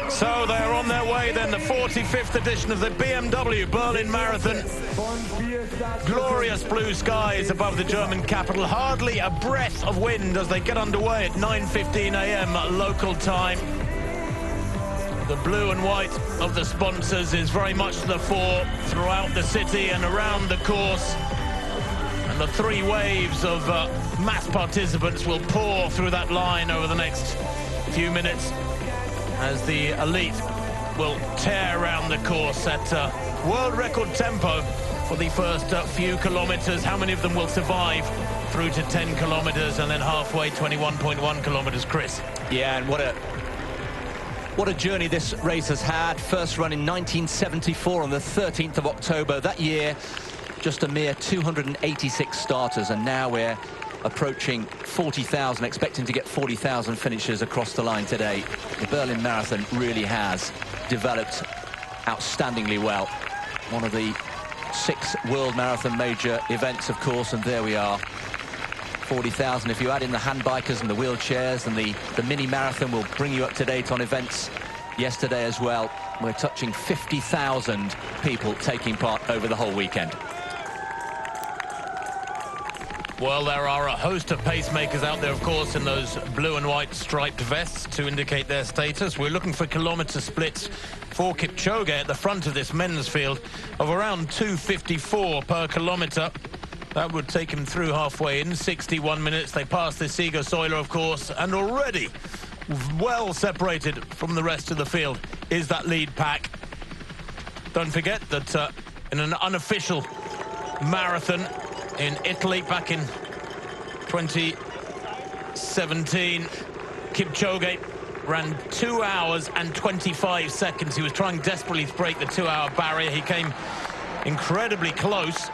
So they're on their way then, the 45th edition of the BMW Berlin Marathon. Glorious blue skies above the German capital. Hardly a breath of wind as they get underway at 9:15 a.m. local time. The blue and white of the sponsors is very much to the fore throughout the city and around the course. And the three waves of mass participants will pour through that line over the next few minutes as the elite will tear around the course at world record tempo for the first few kilometers. How many of them will survive through to 10 kilometers and then halfway 21.1 kilometers, Chris? Yeah, and what a journey this race has had. First run in 1974 on the 13th of October. That year, just a mere 286 starters, and now we're approaching 40,000, expecting to get 40,000 finishers across the line today. The Berlin Marathon really has developed outstandingly well. One of the 6 World Marathon major events, of course, and there we are. 40,000. If you add in the hand bikers and the wheelchairs, and the mini marathon will bring you up to date on events yesterday as well. We're touching 50,000 people taking part over the whole weekend. Well, there are a host of pacemakers out there, of course, in those blue and white striped vests to indicate their status. We're looking for kilometre splits for Kipchoge at the front of this men's field of around 2:54 per kilometre. That would take him through halfway in 61 minutes. They pass the Siegersäule, of course, and already well separated from the rest of the field is that lead pack. Don't forget that in an unofficial marathon in Italy back in 2017, Kipchoge ran 2 hours and 25 seconds. He was trying desperately to break the 2-hour barrier. He came incredibly close,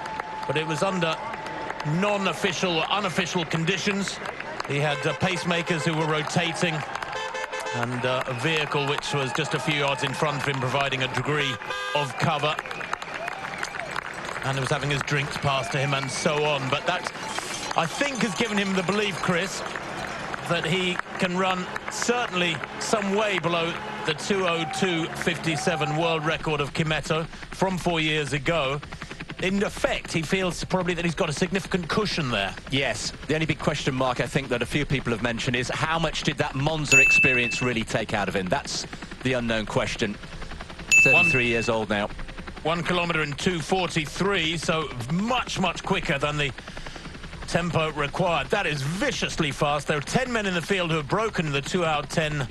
but it was under non-official or unofficial conditions. He had pacemakers who were rotating and a vehicle which was just a few yards in front of him, providing a degree of cover. And he was having his drinks passed to him and so on. But that, I think, has given him the belief, Chris, that he can run certainly some way below the 2:02.57 world record of Kimetto from 4 years ago. In effect, he feels probably that he's got a significant cushion there. Yes. The only big question mark I think that a few people have mentioned is how much did that Monza experience really take out of him? That's the unknown question. 33 years old now. 1 kilometre in 2:43, so much, much quicker than the tempo required. That is viciously fast. There are 10 men in the field who have broken the 2-hour 10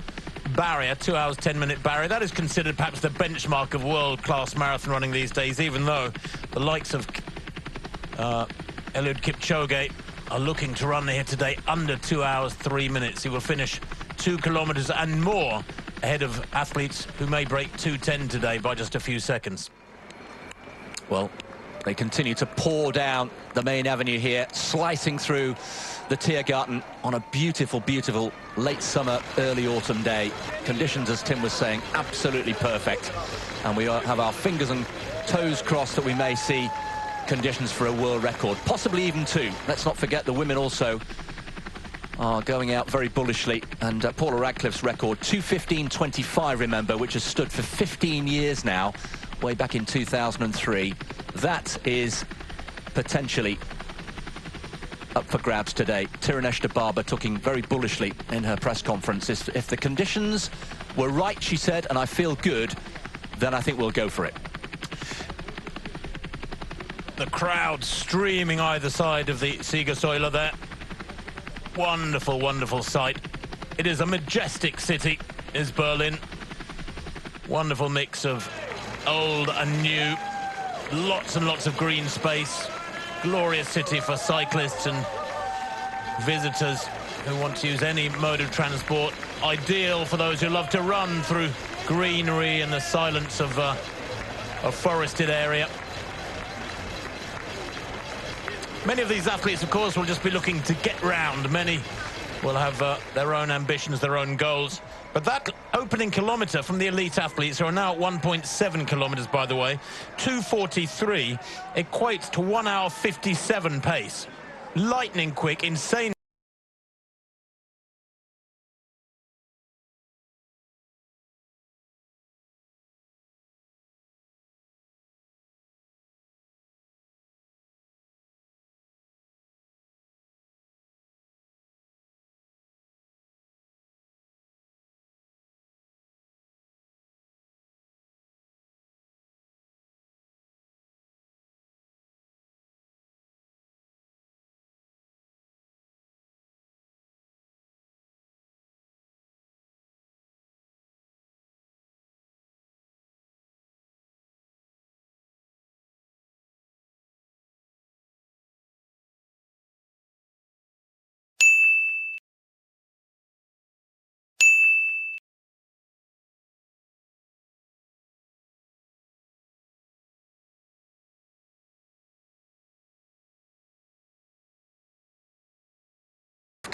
barrier, 2 hours 10-minute barrier. That is considered perhaps the benchmark of world-class marathon running these days, even though the likes of Eliud Kipchoge are looking to run here today under 2 hours 3 minutes. He will finish 2 kilometres and more ahead of athletes who may break 2:10 today by just a few seconds. Well, they continue to pour down the main avenue here, slicing through the Tiergarten on a beautiful, beautiful late summer, early autumn day. Conditions, as Tim was saying, absolutely perfect. And we have our fingers and toes crossed that we may see conditions for a world record, possibly even 2. Let's not forget the women also are going out very bullishly. And Paula Radcliffe's record, 2:15.25, remember, which has stood for 15 years now, way back in 2003. That is potentially up for grabs today. Tirunesh Barber talking very bullishly in her press conference. If the conditions were right, she said, and I feel good, then I think we'll go for it. The crowd streaming either side of the Siegersäule there. Wonderful, wonderful sight. It is a majestic city, is Berlin. Wonderful mix of old and new. Lots and lots of green space. Glorious city for cyclists and visitors who want to use any mode of transport. Ideal for those who love to run through greenery and the silence of a forested area. Many of these athletes, of course, will just be looking to get round. Many will have their own ambitions, their own goals. But that opening kilometre from the elite athletes, who are now at 1.7 kilometres, by the way, 2:43, equates to 1 hour 57 pace. Lightning quick, insane.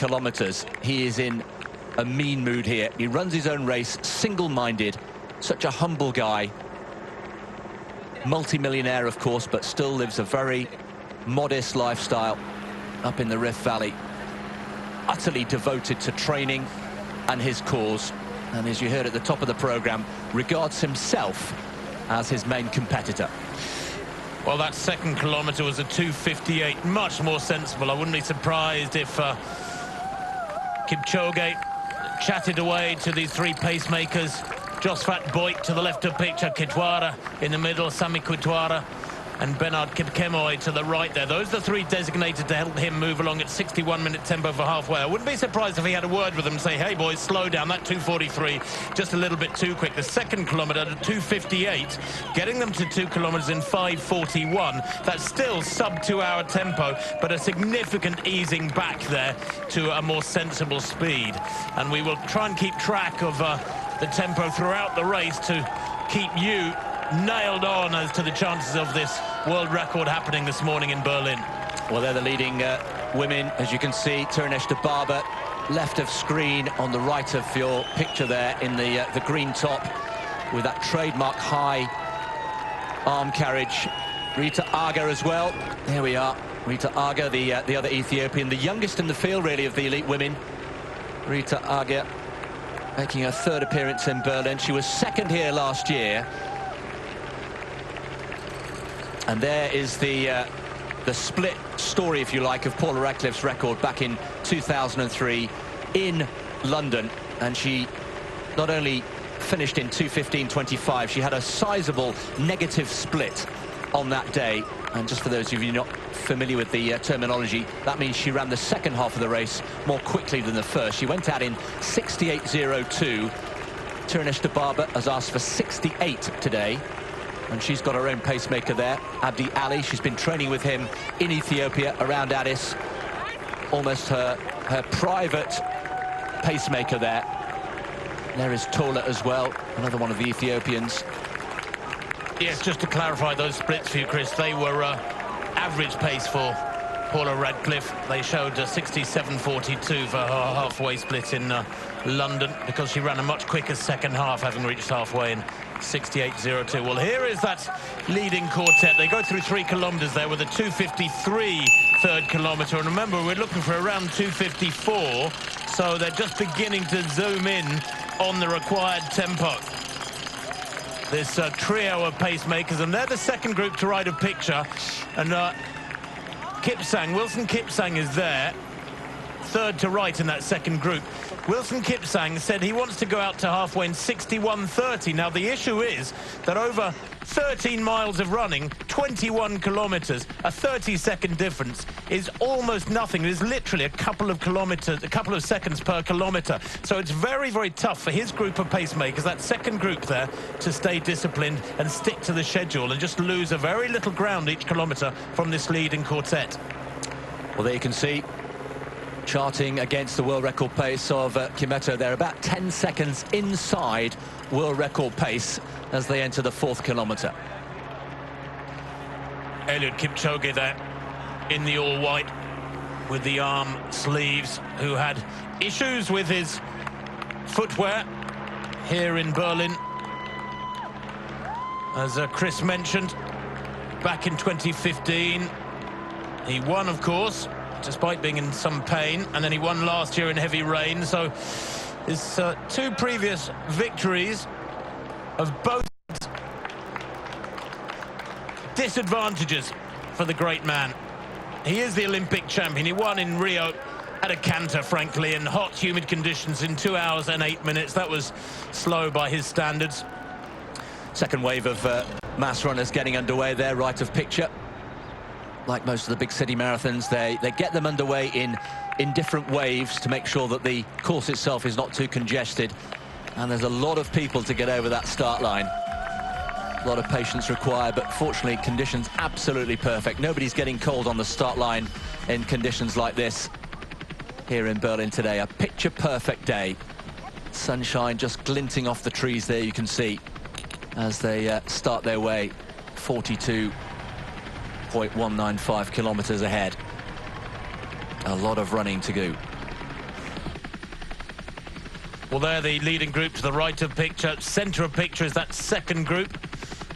kilometres, he is in a mean mood here. He runs his own race, single-minded, such a humble guy. Multi-millionaire, of course, but still lives a very modest lifestyle up in the Rift Valley. Utterly devoted to training and his cause. And as you heard at the top of the programme, regards himself as his main competitor. Well, that second kilometre was a 2:58, much more sensible. I wouldn't be surprised if Kipchoge chatted away to these three pacemakers. Josfat Boyk to the left of picture, Kitwara in the middle, Sami Kitwara, and Bernard Kipchoge to the right there. Those are the three designated to help him move along at 61-minute tempo for halfway. I wouldn't be surprised if he had a word with them and say, hey boys, slow down, that 2:43 just a little bit too quick. The second kilometre at 2:58, getting them to 2 kilometres in 5:41. That's still sub 2 hour tempo, but a significant easing back there to a more sensible speed. And we will try and keep track of the tempo throughout the race to keep you nailed on as to the chances of this world record happening this morning in Berlin. Well, they're the leading women, as you can see. Tirunesh Dibaba, left of screen, on the right of your picture there in the green top with that trademark high arm carriage. Rita Aga as well. There we are. Rita Aga, the other Ethiopian, the youngest in the field, really, of the elite women. Rita Aga making her third appearance in Berlin. She was second here last year. And there is the split story, if you like, of Paula Radcliffe's record back in 2003 in London. And she not only finished in 2:15.25, she had a sizable negative split on that day. And just for those of you not familiar with the terminology, that means she ran the second half of the race more quickly than the first. She went out in 68.02. Tirunesh Dibaba has asked for 68 today. And she's got her own pacemaker there, Abdi Ali. She's been training with him in Ethiopia around Addis. Almost her private pacemaker there. There is Tola as well, another one of the Ethiopians. Yes, just to clarify those splits for you, Chris, they were average pace for Paula Radcliffe. They showed 67.42 for her halfway split in London, because she ran a much quicker second half, having reached halfway in 68.02. Well, here is that leading quartet. They go through 3 kilometres there with a 2:53 third kilometre. And remember, we're looking for around 2:54, so they're just beginning to zoom in on the required tempo. This trio of pacemakers, and they're the second group to right of picture. And Wilson Kipsang is there, third to right in that second group. Wilson Kipsang said he wants to go out to halfway in 61.30. Now, the issue is that over 13 miles of running, 21 kilometres, a 30-second difference is almost nothing. It is literally a couple of seconds per kilometre. So it's very, very tough for his group of pacemakers, that second group there, to stay disciplined and stick to the schedule and just lose a very little ground each kilometre from this leading quartet. Well, there you can see, charting against the world record pace of Kimeto. They're about 10 seconds inside world record pace as they enter the 4th kilometre. Eliud Kipchoge there in the all-white with the arm sleeves, who had issues with his footwear here in Berlin. As Chris mentioned, back in 2015, he won, of course, despite being in some pain, and then he won last year in heavy rain. So his 2 previous victories of both disadvantages for the great man. He is the Olympic champion. He won in Rio at a canter, frankly, in hot, humid conditions in 2 hours and 8 minutes. That was slow by his standards. Second wave of mass runners getting underway there, right of picture. Like most of the big city marathons, they get them underway in different waves to make sure that the course itself is not too congested. And there's a lot of people to get over that start line. A lot of patience required, but fortunately conditions absolutely perfect. Nobody's getting cold on the start line in conditions like this here in Berlin today. A picture perfect day. Sunshine just glinting off the trees there, you can see, as they start their way 42.195 kilometers ahead. A lot of running to go. Well, they're the leading group to the right of picture. Centre of picture is that second group,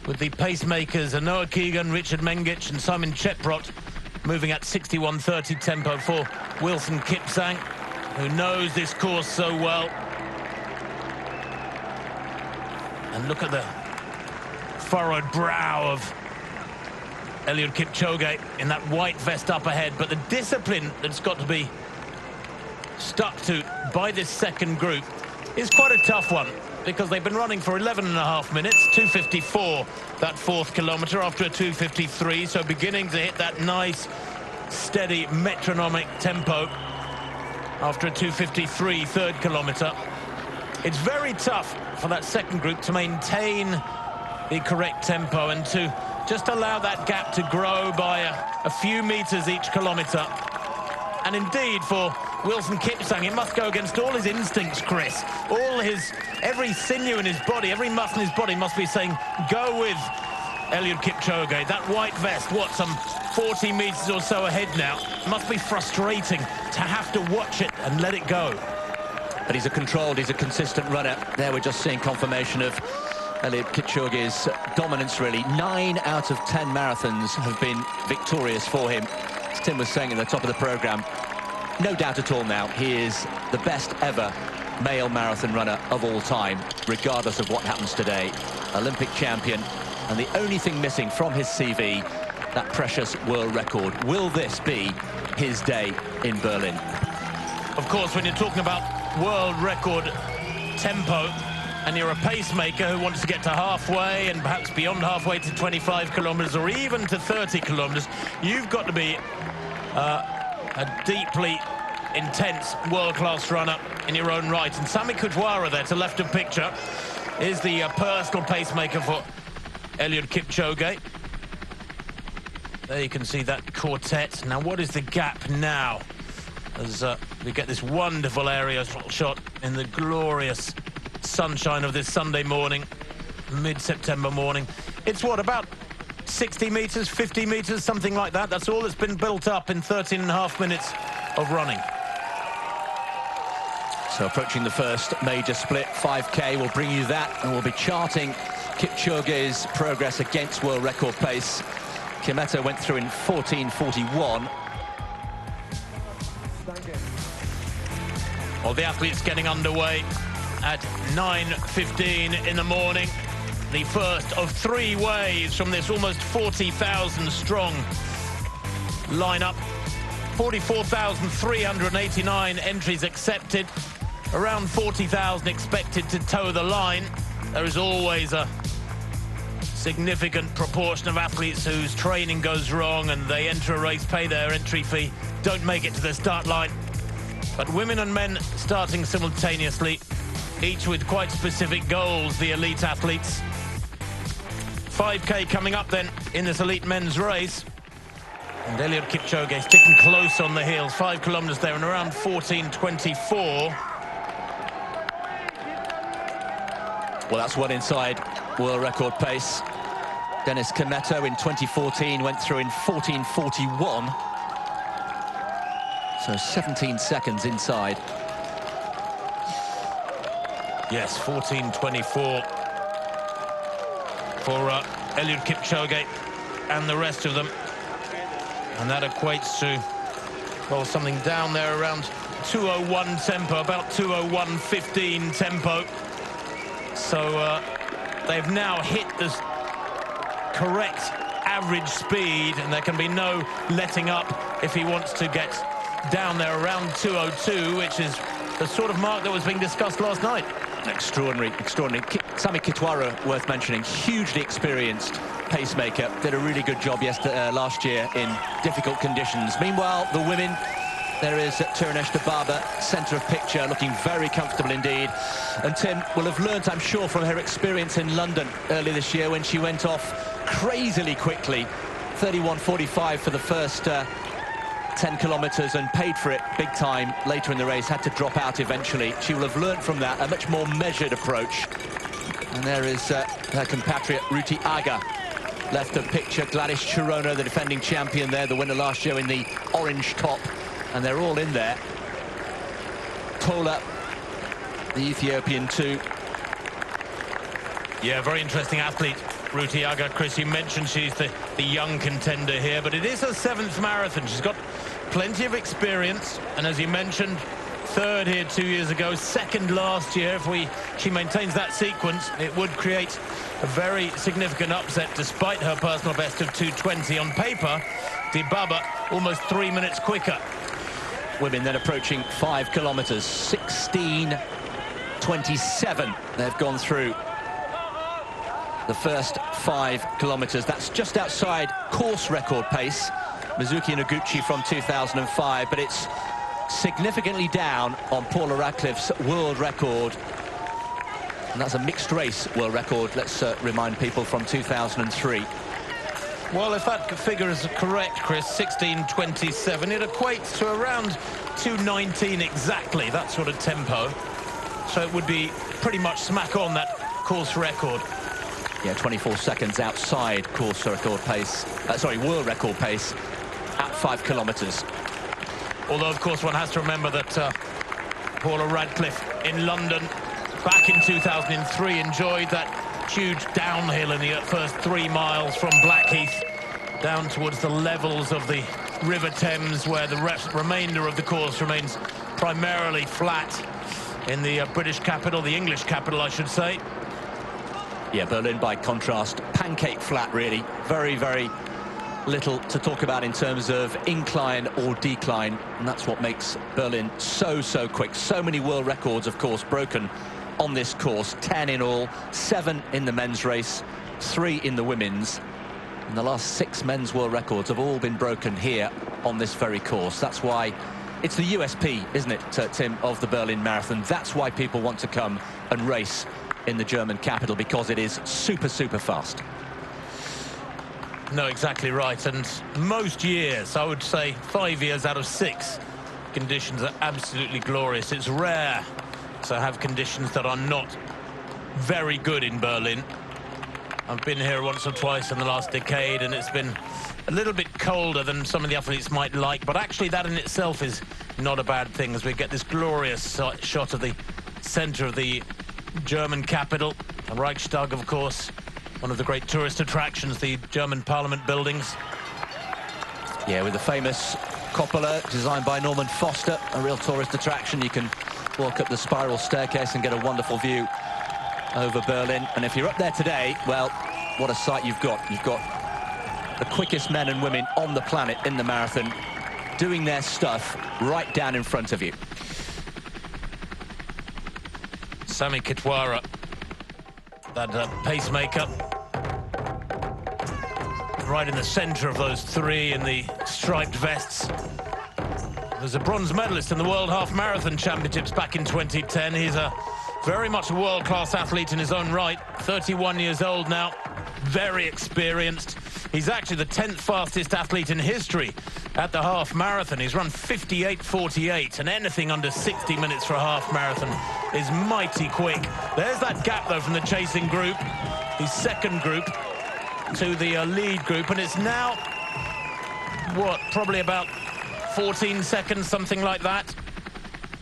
with the pacemakers Noah Keegan, Richard Mengic and Simon Cheprot moving at 61.30 tempo for Wilson Kipsang, who knows this course so well. And look at the furrowed brow of Eliud Kipchoge in that white vest up ahead. But the discipline that's got to be stuck to by this second group is quite a tough one, because they've been running for 11.5 minutes, 2:54 that fourth kilometre after a 2:53, so beginning to hit that nice, steady, metronomic tempo after a 2:53 third kilometre. It's very tough for that second group to maintain the correct tempo and to just allow that gap to grow by a few metres each kilometre. And indeed, for Wilson Kipsang, it must go against all his instincts, Chris. Every sinew in his body, every muscle in his body must be saying, go with Eliud Kipchoge. That white vest, what, some 40 metres or so ahead now. It must be frustrating to have to watch it and let it go. But he's a consistent runner. There we're just seeing confirmation of Eliud Kipchoge's dominance, really. 9 out of 10 marathons have been victorious for him. As Tim was saying at the top of the programme, no doubt at all now, he is the best ever male marathon runner of all time, regardless of what happens today. Olympic champion, and the only thing missing from his CV, that precious world record. Will this be his day in Berlin? Of course, when you're talking about world record tempo, and you're a pacemaker who wants to get to halfway and perhaps beyond halfway to 25 kilometres or even to 30 kilometres, you've got to be a deeply intense world-class runner in your own right. And Sami Kutwara there to left of picture is the personal pacemaker for Eliud Kipchoge. There you can see that quartet. Now, what is the gap now? As we get this wonderful aerial shot in the glorious sunshine of this Sunday morning, mid-September morning. It's what, about 60 metres, 50 metres, something like that. That's all that's been built up in 13.5 minutes of running. So approaching the first major split, 5K will bring you that, and we'll be charting Kipchoge's progress against world record pace. Kimeto went through in 14:41. Well, the athletes getting underway at 9:15 in the morning. The first of 3 waves from this almost 40,000 strong lineup. 44,389 entries accepted. Around 40,000 expected to toe the line. There is always a significant proportion of athletes whose training goes wrong and they enter a race, pay their entry fee, don't make it to the start line. But women and men starting simultaneously, each with quite specific goals, the elite athletes. 5K coming up then in this elite men's race. And Eliud Kipchoge sticking close on the heels, 5 kilometres there in around 14:24. Well, that's one inside world record pace. Dennis Kimeto in 2014 went through in 14:41. So 17 seconds inside. Yes, 14:24 for Eliud Kipchoge and the rest of them. And that equates to, well, something down there around 2:01 tempo, about 2:01:15 tempo. So they've now hit the correct average speed, and there can be no letting up if he wants to get down there around 2:02, which is the sort of mark that was being discussed last night. Extraordinary, extraordinary. Sami Kutwara, worth mentioning, hugely experienced pacemaker, did a really good job last year in difficult conditions. Meanwhile, the women, there is Tirunesh Dababa, centre of picture, looking very comfortable indeed. And Tim will have learnt, I'm sure, from her experience in London earlier this year when she went off crazily quickly, 31:45 for the first 10 kilometres, and paid for it big time later in the race, had to drop out eventually. She will have learnt from that a much more measured approach. And there is her compatriot Ruti Aga, left of picture. Gladys Chirono, the defending champion there, the winner last year in the orange top, and they're all in there. Tola the Ethiopian too. Yeah, very interesting athlete, Ruti Aga. Chris, you mentioned she's the young contender here, but it is her 7th marathon. She's got plenty of experience, and as you mentioned, 3rd here 2 years ago, 2nd last year. If she maintains that sequence, it would create a very significant upset despite her personal best of 2:20. On paper, Dibaba almost 3 minutes quicker. Women then approaching 5 kilometres, 16:27 they've gone through the first 5 kilometres. That's just outside course record pace, Mizuki Noguchi from 2005, but it's significantly down on Paula Radcliffe's world record. And that's a mixed race world record, let's remind people, from 2003. Well, if that figure is correct, Chris, 16:27, it equates to around 2:19 exactly, that sort of tempo. So it would be pretty much smack on that course record. Yeah, 24 seconds outside course record pace, world record pace at 5 kilometres. Although, of course, one has to remember that Paula Radcliffe in London back in 2003 enjoyed that huge downhill in the first 3 miles from Blackheath down towards the levels of the River Thames, where the remainder of the course remains primarily flat in the British capital, the English capital, I should say. Yeah, Berlin, by contrast, pancake flat, really. Very, very little to talk about in terms of incline or decline, and that's what makes Berlin so quick. So many world records, of course, broken on this course. 10 in all, 7 in the men's race, 3 in the women's. And the last 6 men's world records have all been broken here on this very course. That's why it's the USP, isn't it, Tim, of the Berlin Marathon. That's why people want to come and race in the German capital, because it is super fast. No, exactly right. And most years, I would say 5 years out of 6, conditions are absolutely glorious. It's rare to have conditions that are not very good in Berlin. I've been here once or twice in the last decade, and it's been a little bit colder than some of the athletes might like, but actually that in itself is not a bad thing, as we get this glorious shot of the center of the German capital, the Reichstag, of course, one of the great tourist attractions, the German parliament buildings. Yeah, with the famous cupola designed by Norman Foster, a real tourist attraction. You can walk up the spiral staircase and get a wonderful view over Berlin. And if you're up there today, well, what a sight you've got. You've got the quickest men and women on the planet in the marathon doing their stuff right down in front of you. Sami Kitwara, that pacemaker, right in the center of those 3 in the striped vests. There's a bronze medalist in the World Half Marathon Championships back in 2010. He's very much a world-class athlete in his own right. 31 years old now, very experienced. He's actually the 10th fastest athlete in history at the half marathon. He's run 58:48, and anything under 60 minutes for a half marathon is mighty quick. There's that gap, though, from the chasing group, his second group, to the lead group, and it's now, what, probably about 14 seconds, something like that,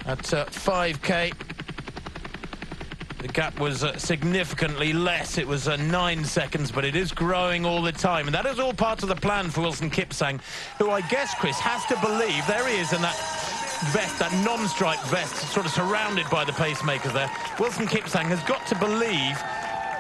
at 5K. The gap was significantly less. It was 9 seconds, but it is growing all the time. And that is all part of the plan for Wilson Kipsang, who I guess, Chris, has to believe, there he is in that vest, that non-striped vest, sort of surrounded by the pacemakers there. Wilson Kipsang has got to believe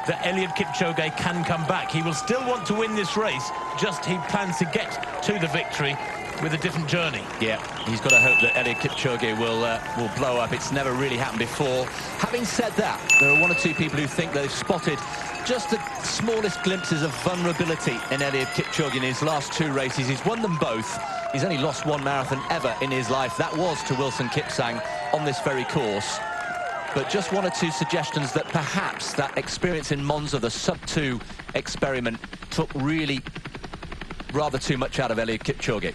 that Eliud Kipchoge can come back. He will still want to win this race, just he plans to get to the victory with a different journey. Yeah, he's got to hope that Eliud Kipchoge will blow up. It's never really happened before. Having said that, there are 1 or 2 people who think they've spotted just the smallest glimpses of vulnerability in Eliud Kipchoge in his last 2 races. He's won them both. He's only lost 1 marathon ever in his life. That was to Wilson Kipsang on this very course. But just 1 or 2 suggestions that perhaps that experience in Monza, the sub-2 experiment, took really rather too much out of Eliud Kipchoge.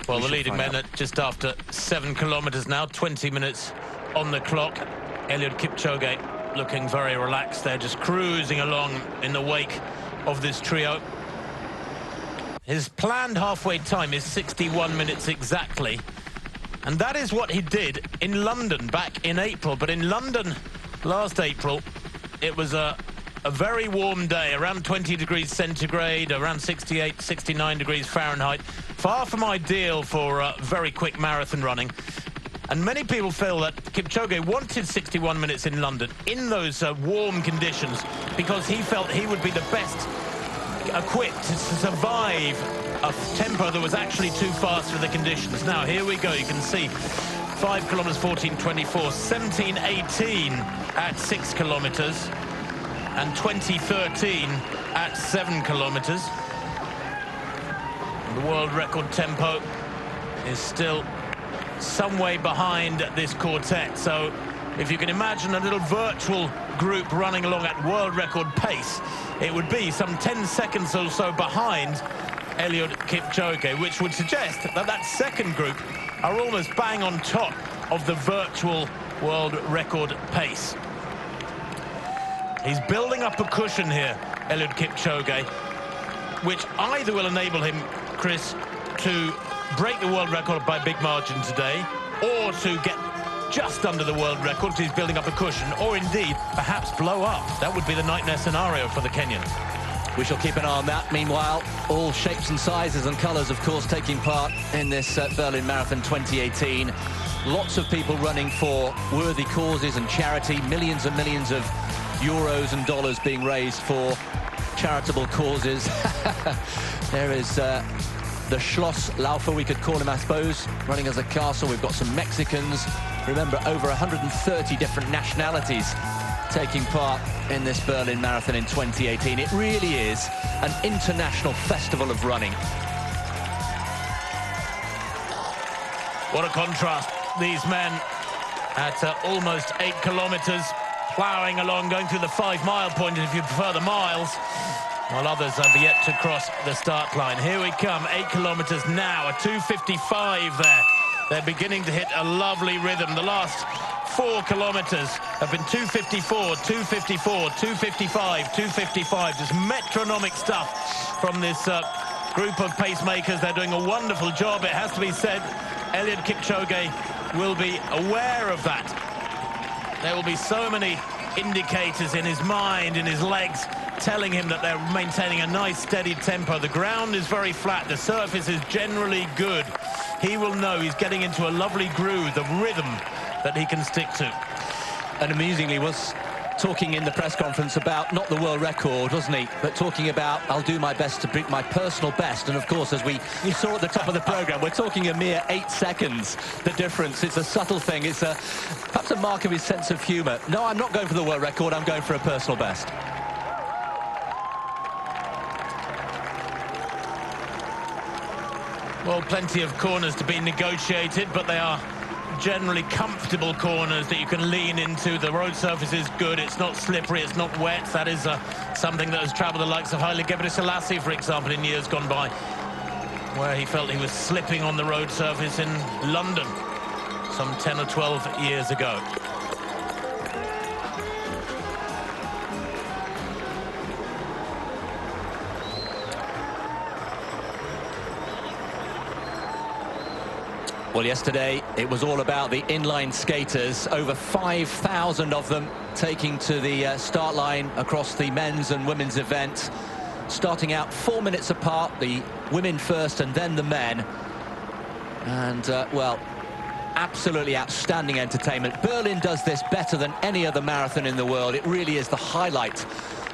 Well, the leading men at just after 7 kilometres now, 20 minutes on the clock. Eliud Kipchoge looking very relaxed there, just cruising along in the wake of this trio. His planned halfway time is 61 minutes exactly. And that is what he did in London back in April. But in London last April, it was a very warm day, around 20 degrees centigrade, around 68, 69 degrees Fahrenheit. Far from ideal for very quick marathon running. And many people feel that Kipchoge wanted 61 minutes in London in those warm conditions because he felt he would be the best equipped to survive a tempo that was actually too fast for the conditions. Now, here we go. You can see 5 kilometers, 14:24, 17:18 at 6 kilometers, and 20:13 at 7 kilometers. The world record tempo is still some way behind this quartet. So if you can imagine a little virtual group running along at world record pace, it would be some 10 seconds or so behind Eliud Kipchoge, which would suggest that that second group are almost bang on top of the virtual world record pace. He's building up a cushion here, Eliud Kipchoge, which either will enable him, Chris, to break the world record by a big margin today, or to get just under the world record because he's building up a cushion, or indeed perhaps blow up. That would be the nightmare scenario for the Kenyan. We shall keep an eye on that. Meanwhile, all shapes and sizes and colours, of course, taking part in this Berlin Marathon 2018. Lots of people running for worthy causes and charity. Millions and millions of euros and dollars being raised for charitable causes. There is the Schloss Laufer, we could call him, I suppose, running as a castle. We've got some Mexicans. Remember, over 130 different nationalities taking part in this Berlin Marathon in 2018. It really is an international festival of running. What a contrast. These men at almost 8 kilometers, ploughing along, going through the 5-mile point, if you prefer the miles, while others have yet to cross the start line. Here we come, 8 kilometers now, a 2:55 there. They're beginning to hit a lovely rhythm. The last 4 kilometers have been 2:54, 2:54, 2:55, 2:55. Just metronomic stuff from this group of pacemakers. They're doing a wonderful job, it has to be said. Eliud Kipchoge will be aware of that. There will be so many indicators in his mind, in his legs, telling him that they're maintaining a nice steady tempo. The ground is very flat, the surface is generally good. He will know he's getting into a lovely groove, the rhythm that he can stick to. And amusingly was talking in the press conference about not the world record, wasn't he, but talking about, I'll do my best to beat my personal best. And of course, as we saw at the top of the program, we're talking a mere 8 seconds, the difference. It's a subtle thing. It's perhaps a mark of his sense of humor. No, I'm not going for the world record, I'm going for a personal best. Well, plenty of corners to be negotiated, but they are generally comfortable corners that you can lean into. The road surface is good, it's not slippery, it's not wet. That is something that has travelled the likes of Haile Gebrselassie, for example, in years gone by, where he felt he was slipping on the road surface in London some 10 or 12 years ago. Well, yesterday it was all about the inline skaters. Over 5,000 of them taking to the start line across the men's and women's event. Starting out 4 minutes apart, the women first and then the men. And, well, absolutely outstanding entertainment. Berlin does this better than any other marathon in the world. It really is the highlight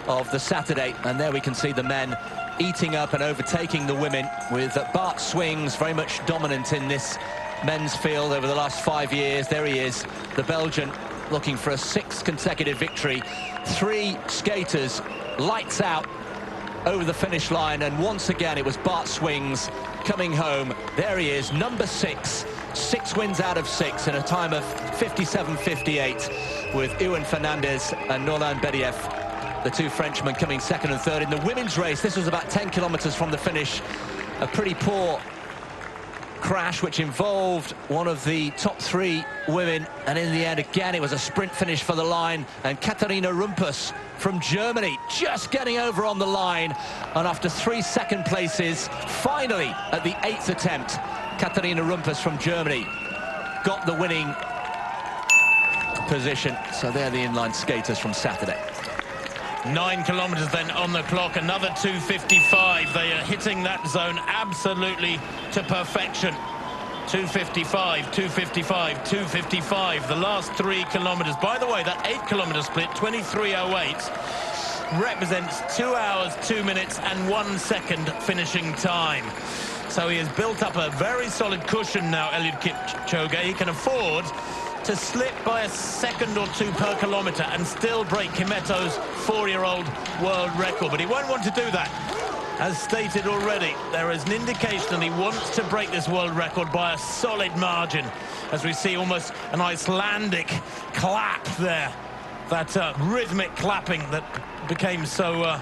of the Saturday. And there we can see the men eating up and overtaking the women, with Bart Swings very much dominant in this men's field over the last 5 years. There he is, the Belgian, looking for a 6th consecutive victory. 3 skaters, lights out over the finish line, and once again it was Bart Swings coming home. There he is, number 6, 6 wins out of 6 in a time of 57.58, with Ewan Fernandez and Nolan Bediev, the 2 Frenchmen, coming 2nd and 3rd. In the women's race, this was about 10 kilometers from the finish. A pretty poor crash which involved one of the top 3 women, and in the end again it was a sprint finish for the line, and Katharina Rumpus from Germany just getting over on the line, and after 3 second places, finally at the 8th attempt, Katharina Rumpus from Germany got the winning position. So they're the inline skaters from Saturday. 9 kilometers then on the clock, another 2:55. They are hitting that zone absolutely to perfection. 2:55, 2:55, 2:55. The last 3 kilometers. By the way, that 8-kilometer split, 23:08, represents 2 hours, 2 minutes and 1 second finishing time. So he has built up a very solid cushion now, Eliud Kipchoge. He can afford to slip by a second or two per kilometre and still break Kimeto's 4-year-old world record. But he won't want to do that. As stated already, there is an indication that he wants to break this world record by a solid margin, as we see almost an Icelandic clap there. That rhythmic clapping that became so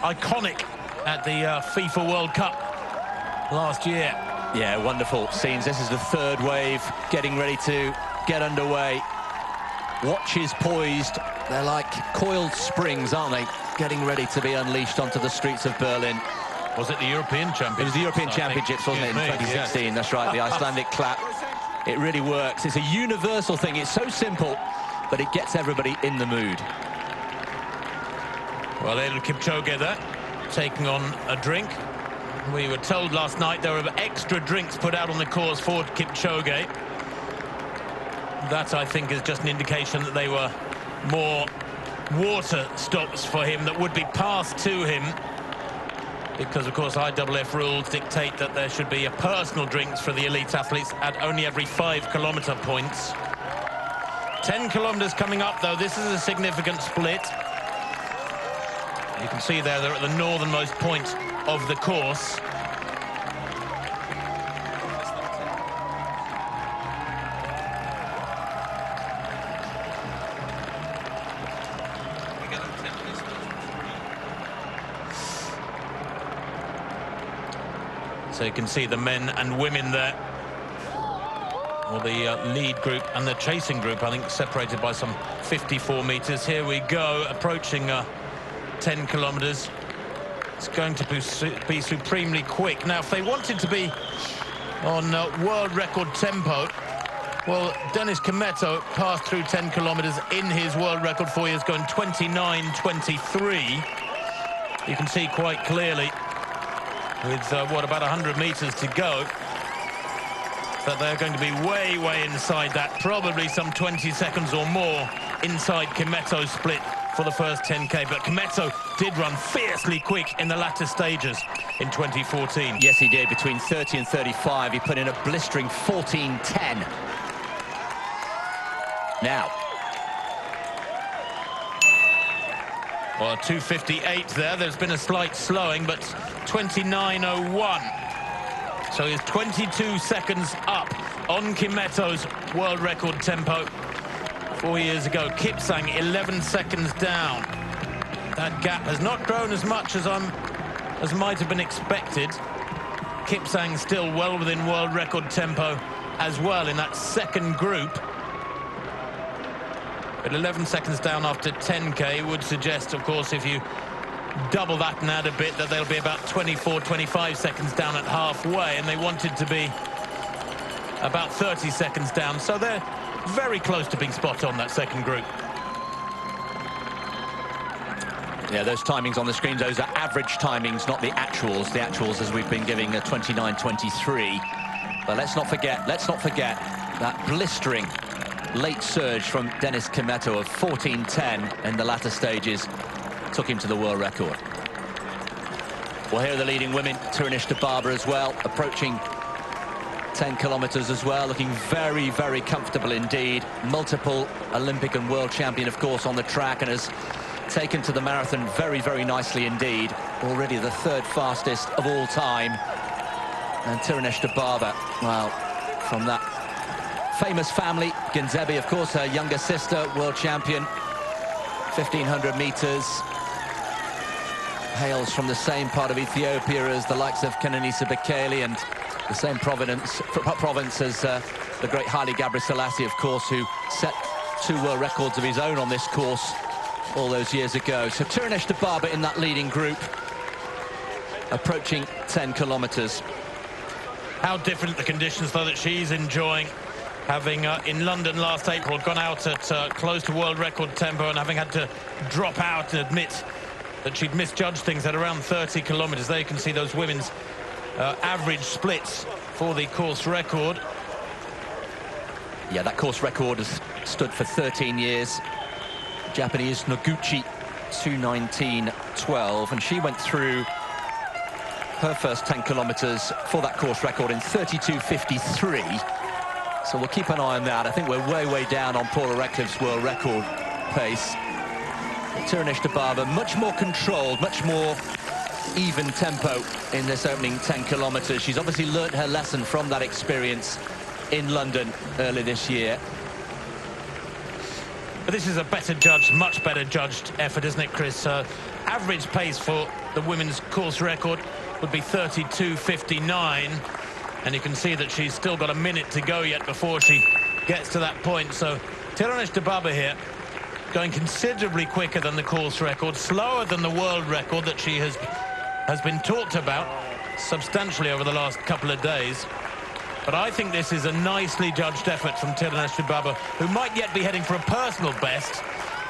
iconic at the FIFA World Cup last year. Yeah, wonderful scenes. This is the third wave getting ready to get underway. Watches poised. They're like coiled springs, aren't they? Getting ready to be unleashed onto the streets of Berlin. Was it the European Championships? It was the European Championships, wasn't it, in 2016? Yes. That's right, the Icelandic clap. It really works. It's a universal thing. It's so simple, but it gets everybody in the mood. Well, Eliud Kipchoge there, taking on a drink. We were told last night there were extra drinks put out on the course for Kipchoge. That, I think, is just an indication that they were more water stops for him that would be passed to him, because, of course, IAAF rules dictate that there should be a personal drinks for the elite athletes at only every 5-kilometer points. 10 kilometers coming up, though. This is a significant split. You can see there they're at the northernmost point of the course. So you can see the men and women there, or the lead group and the chasing group, I think, separated by some 54 meters. Here we go, approaching 10 kilometers. It's going to be supremely quick. Now, if they wanted to be on world record tempo, well, Dennis Kimeto passed through 10 kilometers in his world record 4 years, going 29:23. You can see quite clearly, with what, about 100 meters to go, that they're going to be way, way inside that, probably some 20 seconds or more inside Kimeto's split for the first 10K. But Kimeto did run fiercely quick in the latter stages in 2014. Yes, he did. Between 30 and 35, he put in a blistering 14:10. Now, well, 2:58 there. There's been a slight slowing, but 29:01. So he's 22 seconds up on Kimeto's world record tempo 4 years ago. Kipsang 11 seconds down. That gap has not grown as much as might have been expected. Kipsang still well within world record tempo as well in that second group. But 11 seconds down after 10K would suggest, of course, if you double that and add a bit, that they'll be about 24, 25 seconds down at halfway, and they wanted to be about 30 seconds down. So they're very close to being spot on, that second group. yeah, those timings on the screen, those are average timings, not the actuals. The actuals, as we've been giving, are 29:23. But let's not forget that blistering late surge from Dennis Kimeto of 14:10 in the latter stages took him to the world record. Well, here are the leading women. Tirinish Dibaba as well, approaching 10 kilometers as well, looking very, very comfortable indeed. Multiple Olympic and world champion, of course, on the track, and has taken to the marathon very, very nicely indeed. Already the third fastest of all time. And Tirinish Dibaba, well, from that famous family, Genzebe, of course, her younger sister, world champion, 1,500 meters. Hails from the same part of Ethiopia as the likes of Kipchoge and Bekele, and the same province as the great Haile Gebrselassie, of course, who set 2 world records of his own on this course all those years ago. So Tirinish Dibaba in that leading group, approaching 10 kilometers. How different the conditions, though, that she's enjoying having in London last April gone out at close to world record tempo and having had to drop out and admit that she'd misjudged things at around 30 kilometres. There you can see those women's average splits for the course record. Yeah, that course record has stood for 13 years. Japanese Noguchi, 2:19.12, and she went through her first 10 kilometres for that course record in 32:53. So we'll keep an eye on that. I think we're way down on Paula Radcliffe's world record pace. Tirunesh Dibaba, much more controlled, much more even tempo in this opening 10 kilometres. She's obviously learnt her lesson from that experience in London earlier this year. But this is a better judged, much better judged effort, isn't it, Chris? Average pace for the women's course record would be 32:59, and you can see that she's still got a minute to go yet before she gets to that point. So Tirunesh Dibaba here going considerably quicker than the course record, slower than the world record that she has been talked about substantially over the last couple of days. But I think this is a nicely judged effort from Tirunesh Dibaba, who might yet be heading for a personal best,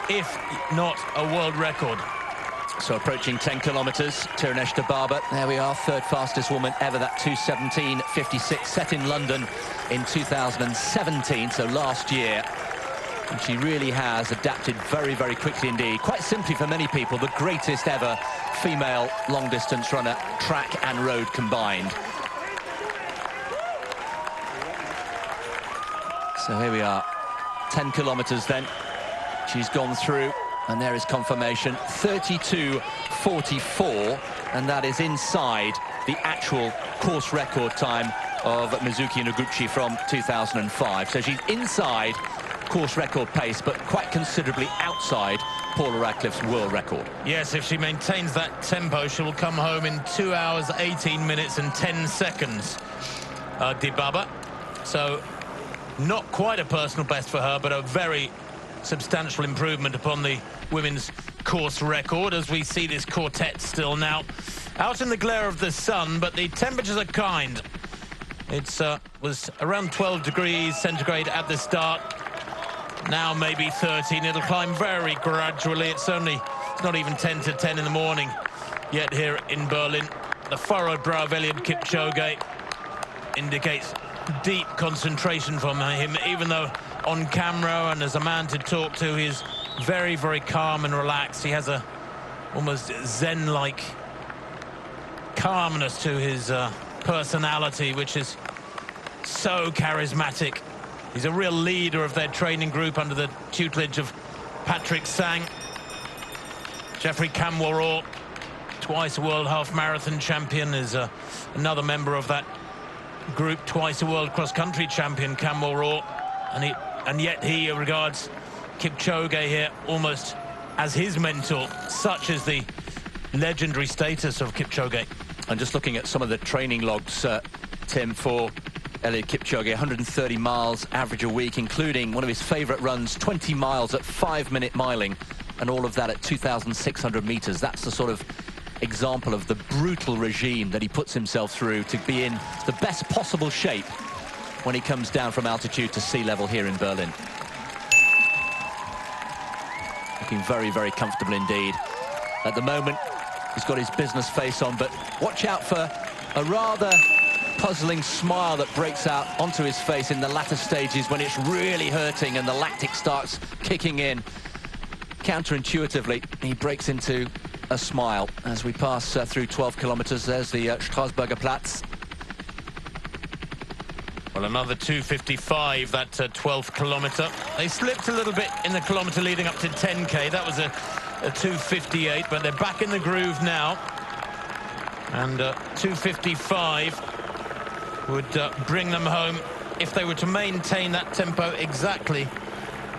if not a world record. So approaching 10 kilometres, Tirunesh Dibaba, there we are, third fastest woman ever, that 2:17.56 set in London in 2017, so last year. And she really has adapted very quickly indeed. Quite simply for many people, the greatest ever female long-distance runner, track and road combined. So here we are, 10 kilometres then. She's gone through, and there is confirmation, 32:44, and that is inside the actual course record time of Mizuki Noguchi from 2005. So she's inside course record pace, but quite considerably outside Paula Radcliffe's world record. Yes, if she maintains that tempo, she will come home in 2 hours, 18 minutes and 10 seconds, Dibaba. So not quite a personal best for her, but a very substantial improvement upon the women's course record, as we see this quartet still now out in the glare of the sun, but the temperatures are kind. It's was around 12 degrees centigrade at the start. Now maybe 13. It'll climb very gradually. It's not even 10 to 10 in the morning yet here in Berlin. The furrowed brow of Eliud Kipchoge indicates deep concentration from him, even though on camera and as a man to talk to, he's very calm and relaxed. He has a almost zen-like calmness to his personality, which is so charismatic. He's a real leader of their training group under the tutelage of Patrick Sang. Jeffrey Kamworor, twice a world half marathon champion, is another member of that group, twice a world cross-country champion, Kamworor, and yet he regards Kipchoge here almost as his mentor. Such is the legendary status of Kipchoge. And just looking at some of the training logs, Tim, for Eliud Kipchoge, 130 miles average a week, including one of his favourite runs, 20 miles at 5-minute miling, and all of that at 2,600 metres. That's the sort of example of the brutal regime that he puts himself through to be in the best possible shape when he comes down from altitude to sea level here in Berlin. Looking very comfortable indeed. At the moment, he's got his business face on, but watch out for a rather puzzling smile that breaks out onto his face in the latter stages when it's really hurting and the lactic starts kicking in. Counterintuitively, he breaks into a smile as we pass through 12 kilometres. There's the Straßburger Platz. Well, another 2:55, that 12th kilometre. They slipped a little bit in the kilometre leading up to 10K. That was a 2:58, but they're back in the groove now. And 2:55 would bring them home if they were to maintain that tempo exactly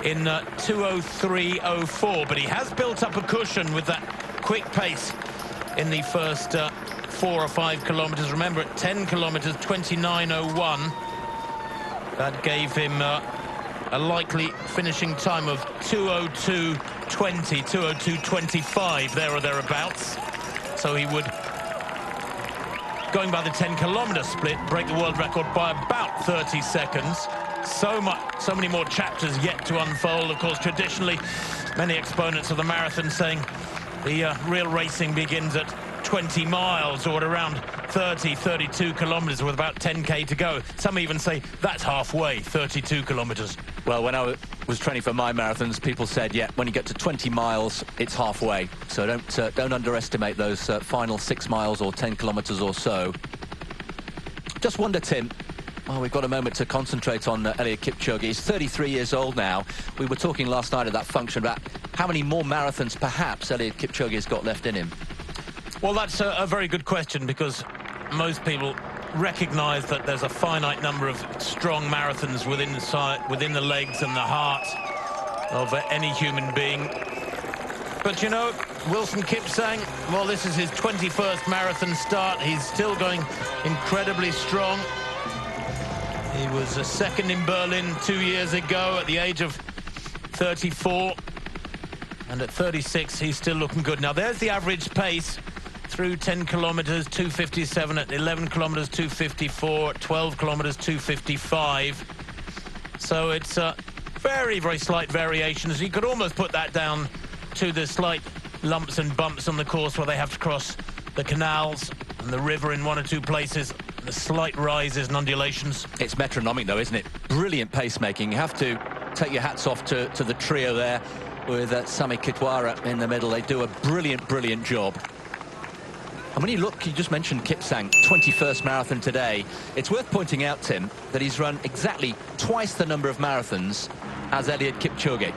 in 2:03.04. But he has built up a cushion with that quick pace in the first 4 or 5 kilometres. Remember, at 10 kilometres, 29:01. That gave him a likely finishing time of 2:02.20, 2:02.25, there or thereabouts. So he would, going by the 10-kilometre split, break the world record by about 30 seconds. So many more chapters yet to unfold. Of course, traditionally, many exponents of the marathon saying the real racing begins at 20 miles or at around 32 kilometres with about 10k to go. Some even say that's halfway, 32 kilometres. Well, when I was training for my marathons, people said, yeah, when you get to 20 miles, it's halfway. So don't underestimate those final 6 miles or 10 kilometres or so. Just wonder, Tim, well, we've got a moment to concentrate on Eliud Kipchoge. He's 33 years old now. We were talking last night at that function about how many more marathons perhaps Eliud Kipchoge has got left in him. Well, that's a very good question, because most people recognise that there's a finite number of strong marathons within the legs and the heart of any human being. But, you know, Wilson Kipsang, well, this is his 21st marathon start. He's still going incredibly strong. He was second in Berlin 2 years ago at the age of 34. And at 36, he's still looking good. Now, there's the average pace through 10 kilometres, 2:57, at 11 kilometres, 2:54, 12 kilometres, 2:55. So it's very, very slight variations. You could almost put that down to the slight lumps and bumps on the course where they have to cross the canals and the river in one or two places, the slight rises and undulations. It's metronomic, though, isn't it? Brilliant pacemaking. You have to take your hats off to the trio there with Sami Kitwara in the middle. They do a brilliant, brilliant job. And when you look, you just mentioned Kipsang, 21st marathon today. It's worth pointing out, Tim, that he's run exactly twice the number of marathons as Eliud Kipchoge.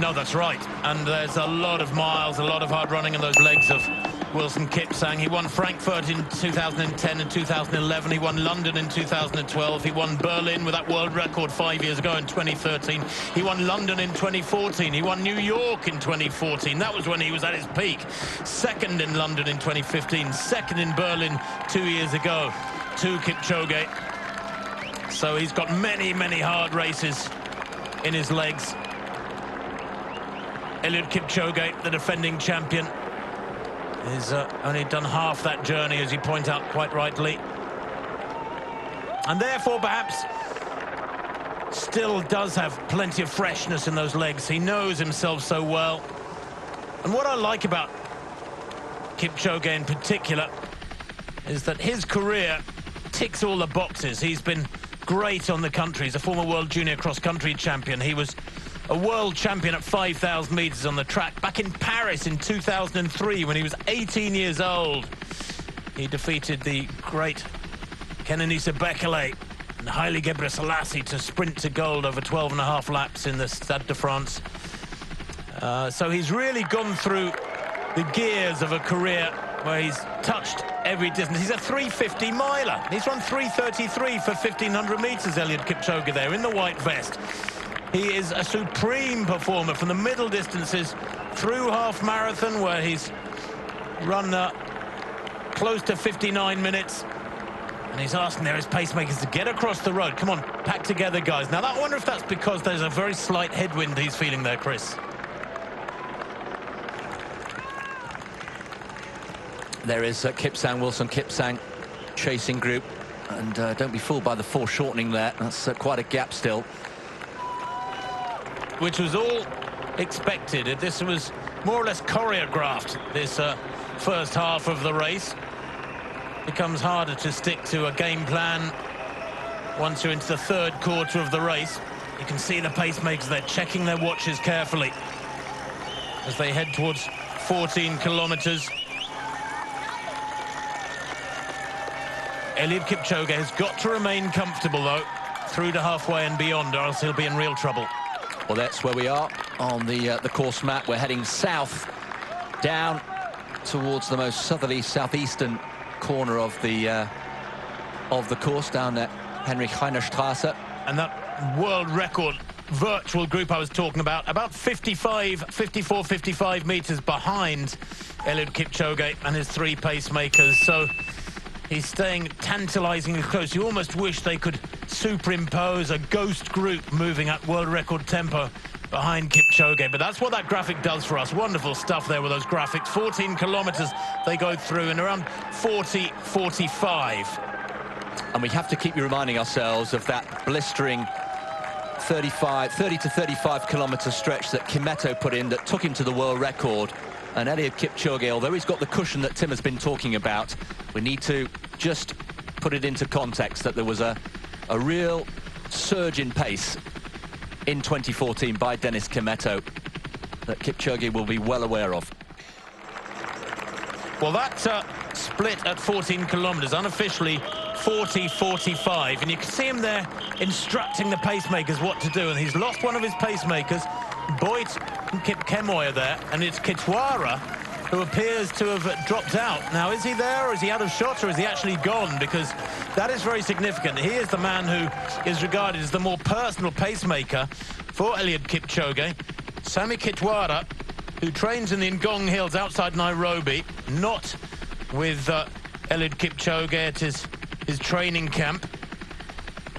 No, that's right. And there's a lot of miles, a lot of hard running in those legs of Wilson Kipsang. He won Frankfurt in 2010 and 2011. He won London in 2012. He won Berlin with that world record 5 years ago in 2013. He won London in 2014. He won New York in 2014. That was when he was at his peak. Second in London in 2015. Second in Berlin 2 years ago to Kipchoge. So he's got many, many hard races in his legs. Eliud Kipchoge, the defending champion, is only done half that journey, as you point out quite rightly. And therefore, perhaps, still does have plenty of freshness in those legs. He knows himself so well. And what I like about Kipchoge in particular is that his career ticks all the boxes. He's been great on the country. He's a former world junior cross-country champion. He was a world champion at 5,000 metres on the track back in Paris in 2003 when he was 18 years old. He defeated the great Kipchoge and Bekele and Haile Gebrselassie to sprint to gold over 12.5 laps in the Stade de France. So he's really gone through the gears of a career where he's touched every distance. He's a 350 miler. He's run 3:33 for 1,500 metres, Eliud Kipchoge there in the white vest. He is a supreme performer from the middle distances through half marathon, where he's run close to 59 minutes. And he's asking his pacemakers to get across the road. Come on, pack together, guys. Now, I wonder if that's because there's a very slight headwind he's feeling there, Chris. There is Kipsang, Wilson Kipsang, chasing group. And don't be fooled by the foreshortening there. That's quite a gap still. Which was all expected. This was more or less choreographed, this first half of the race. Becomes harder to stick to a game plan once you're into the third quarter of the race. You can see the pacemakers, they're checking their watches carefully as they head towards 14 kilometres. Eliud Kipchoge has got to remain comfortable, though, through to halfway and beyond, or else he'll be in real trouble. Well, that's where we are on the course map. We're heading south, down towards the most southerly, southeastern corner of the course, down at Heinrich-Heine-Straße. And that world record virtual group I was talking about 54-55 metres behind Eliud Kipchoge and his three pacemakers. So he's staying tantalisingly close. You almost wish they could superimpose a ghost group moving at world record tempo behind Kipchoge. But that's what that graphic does for us. Wonderful stuff there with those graphics. 14 kilometres they go through in around 40-45. And we have to keep reminding ourselves of that blistering 30 to 35 kilometre stretch that Kimetto put in that took him to the world record. And Eliud Kipchoge, although he's got the cushion that Tim has been talking about, we need to just put it into context that there was a real surge in pace in 2014 by Dennis Kimetto that Kipchoge will be well aware of. Well, that split at 14 kilometres, unofficially 40-45, and you can see him there instructing the pacemakers what to do, and he's lost one of his pacemakers. Boyd and Kipchoge are there, and it's Kitwara who appears to have dropped out. Now, is he there, or is he out of shot, or is he actually gone? Because that is very significant. He is the man who is regarded as the more personal pacemaker for Eliud Kipchoge. Sami Kitwara, who trains in the Ngong Hills outside Nairobi, not with Eliud Kipchoge at his training camp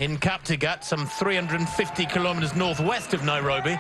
in Kaptagat, some 350 kilometres northwest of Nairobi.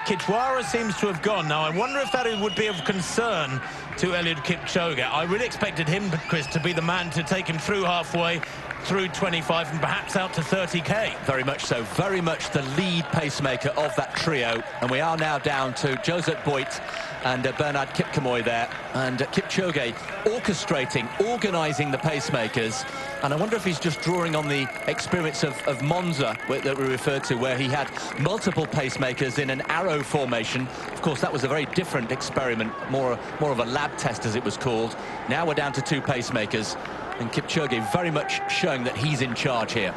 Kitwara seems to have gone. Now, I wonder if that would be of concern to Eliud Kipchoge. I really expected him, Chris, to be the man to take him through halfway, through 25 and perhaps out to 30k. Very much so, very much the lead pacemaker of that trio. And we are now down to Joseph Boit and Bernard Kipchoge there. And Kipchoge orchestrating, organising the pacemakers. And I wonder if he's just drawing on the experience of Monza that we referred to, where he had multiple pacemakers in an arrow formation. Of course, that was a very different experiment, more of a lab test, as it was called. Now we're down to 2 pacemakers. And Kipchoge very much showing that he's in charge here.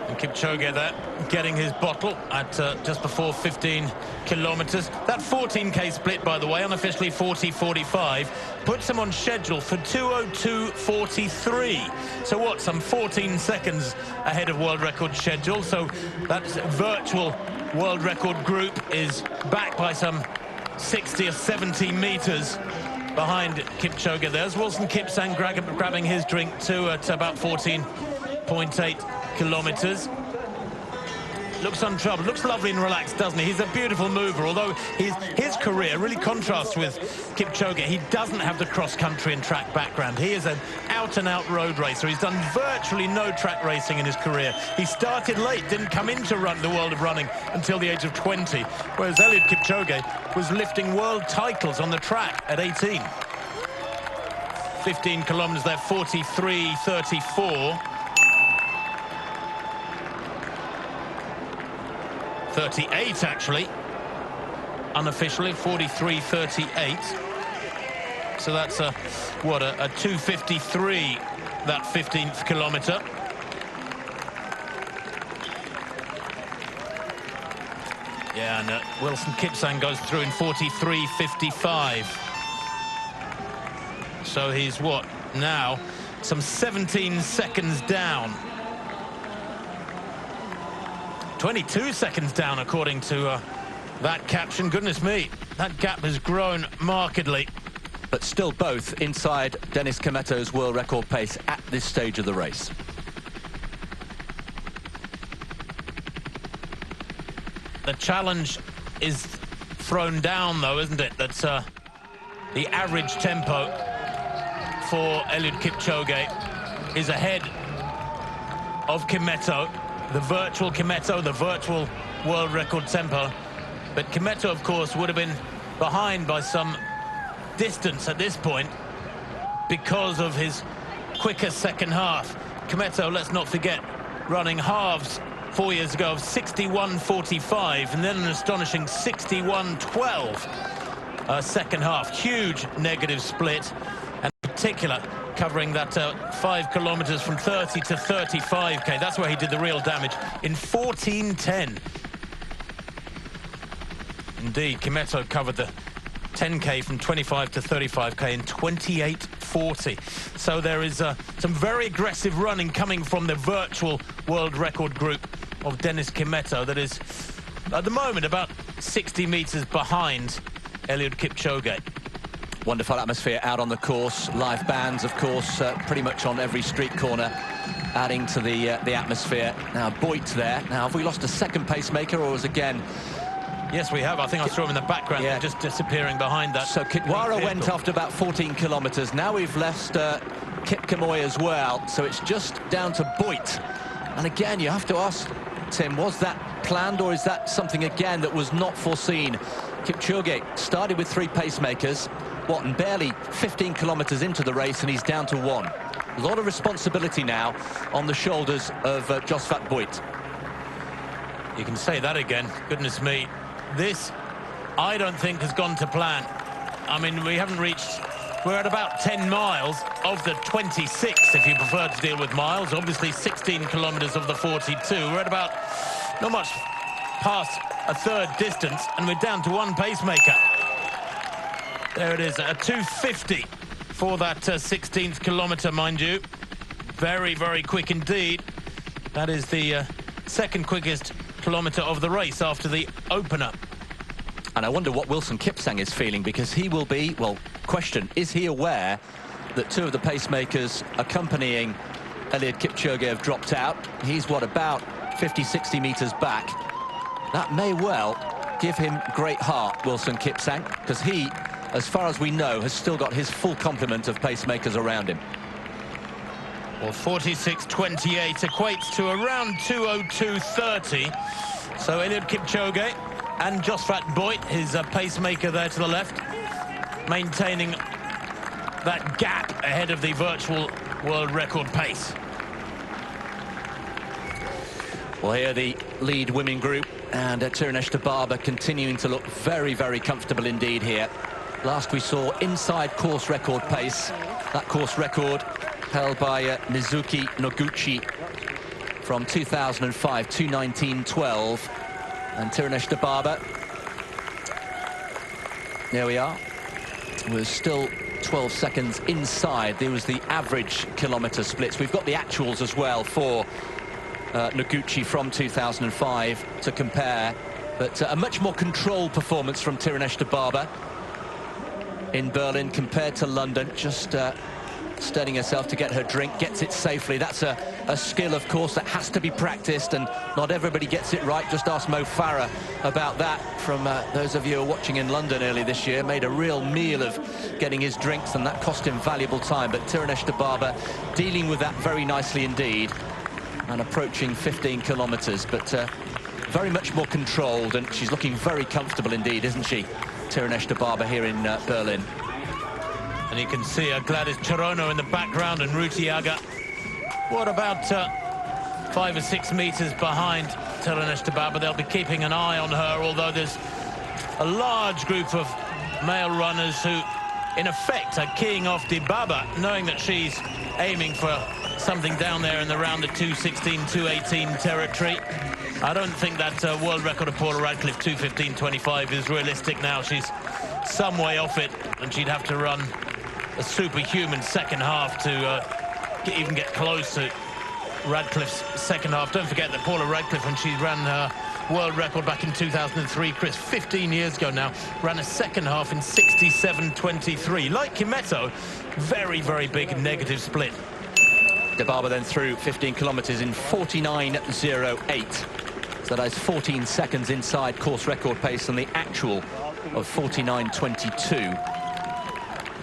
And Kipchoge there, getting his bottle at just before 15 kilometres. That 14k split, by the way, unofficially 40-45, puts him on schedule for 2:02.43. So what, some 14 seconds ahead of world record schedule. So that virtual world record group is back by some 60 or 70 metres behind Kipchoge. There's Wilson Kipsang grabbing his drink too at about 14.8 kilometres. Looks untroubled, looks lovely and relaxed, doesn't he? He's a beautiful mover, although his career really contrasts with Kipchoge. He doesn't have the cross-country and track background. He is an out-and-out road racer. He's done virtually no track racing in his career. He started late, didn't come into the world of running until the age of 20, whereas Eliud Kipchoge was lifting world titles on the track at 18. 15 kilometres there, 43.34. 38 actually, unofficially 43.38. So that's a 2:53, that 15th kilometre. Yeah, and Wilson Kipsang goes through in 43.55. So he's what now? Some 17 seconds down. 22 seconds down, according to that caption. Goodness me, that gap has grown markedly. But still both inside Dennis Kimetto's world record pace at this stage of the race. The challenge is thrown down, though, isn't it? That's the average tempo for Eliud Kipchoge is ahead of Kimetto. The virtual Kimetto, the virtual world record tempo. But Kimetto, of course, would have been behind by some distance at this point because of his quicker second half. Kimetto, let's not forget, running halves 4 years ago of 61.45 and then an astonishing 61.12 second half. Huge negative split, and in particular covering that 5 kilometres from 30 to 35k. That's where he did the real damage in 14.10. Indeed, Kimetto covered the 10k from 25 to 35k in 28.40. So there is some very aggressive running coming from the virtual world record group of Dennis Kimetto that is at the moment about 60 metres behind Eliud Kipchoge. Wonderful atmosphere out on the course. Live bands, of course, pretty much on every street corner, adding to the atmosphere. Now, Boit there. Now, have we lost a second pacemaker, or was again... Yes, we have. I think I saw him in the background, just disappearing behind that. So Kitwara went after about 14 kilometres. Now we've lost Kipchoge as well. So it's just down to Boit. And again, you have to ask, Tim, was that planned, or is that something, again, that was not foreseen? Kipchoge started with 3 pacemakers, and barely 15 kilometres into the race, and he's down to 1. A lot of responsibility now on the shoulders of Josvat Boit. You can say that again. Goodness me. This, I don't think, has gone to plan. I mean, we haven't reached... We're at about 10 miles of the 26, if you prefer to deal with miles. Obviously, 16 kilometres of the 42. We're at about not much past a third distance, and we're down to 1 pacemaker. There it is, a 2:50 for that 16th kilometre, mind you. Very, very quick indeed. That is the second quickest kilometre of the race after the opener. And I wonder what Wilson Kipsang is feeling, because he will be, well, question, is he aware that 2 of the pacemakers accompanying Eliud Kipchoge have dropped out? He's, about 50, 60 metres back. That may well give him great heart, Wilson Kipsang, because he, as far as we know, has still got his full complement of pacemakers around him. Well, 46.28 equates to around 2:02.30. So Eliud Kipchoge and Josvat Boit, his pacemaker there to the left, maintaining that gap ahead of the virtual world record pace. Well, here the lead women group, and Tirunesh Dibaba continuing to look very, very comfortable indeed here. Last we saw inside course record pace. That course record held by Mizuki Noguchi from 2005, 2:19.12. And Tirunesh Dibaba, there we are, was still 12 seconds inside. There was the average kilometre splits. We've got the actuals as well for Noguchi from 2005 to compare. But a much more controlled performance from Tirunesh Dibaba in Berlin compared to London. Just steadying herself to get her drink, gets it safely. That's a skill, of course, that has to be practiced, and not everybody gets it right. Just ask Mo Farah about that. From those of you who were watching in London early this year, made a real meal of getting his drinks, and that cost him valuable time. But Tirunesh Dibaba dealing with that very nicely indeed, and approaching 15 kilometres, but very much more controlled, and she's looking very comfortable indeed, isn't she, Tirunesh Dibaba, here in Berlin. And you can see Gladys Chorono in the background, and Rutiaga, what about 5 or 6 metres behind Tirunesh Dibaba. They'll be keeping an eye on her, although there's a large group of male runners who, in effect, are keying off Dibaba, knowing that she's aiming for something down there in around the 2:16, 2:18 territory. I don't think that world record of Paula Radcliffe, 2:15.25, is realistic now. She's some way off it, and she'd have to run a superhuman second half to even get close to Radcliffe's second half. Don't forget that Paula Radcliffe, when she ran her world record back in 2003, Chris, 15 years ago now, ran a second half in 67.23. Like Kimetto, very, very big negative split. Dibaba then through 15 kilometres in 49.08. So that is 14 seconds inside course record pace, and the actual of 49.22.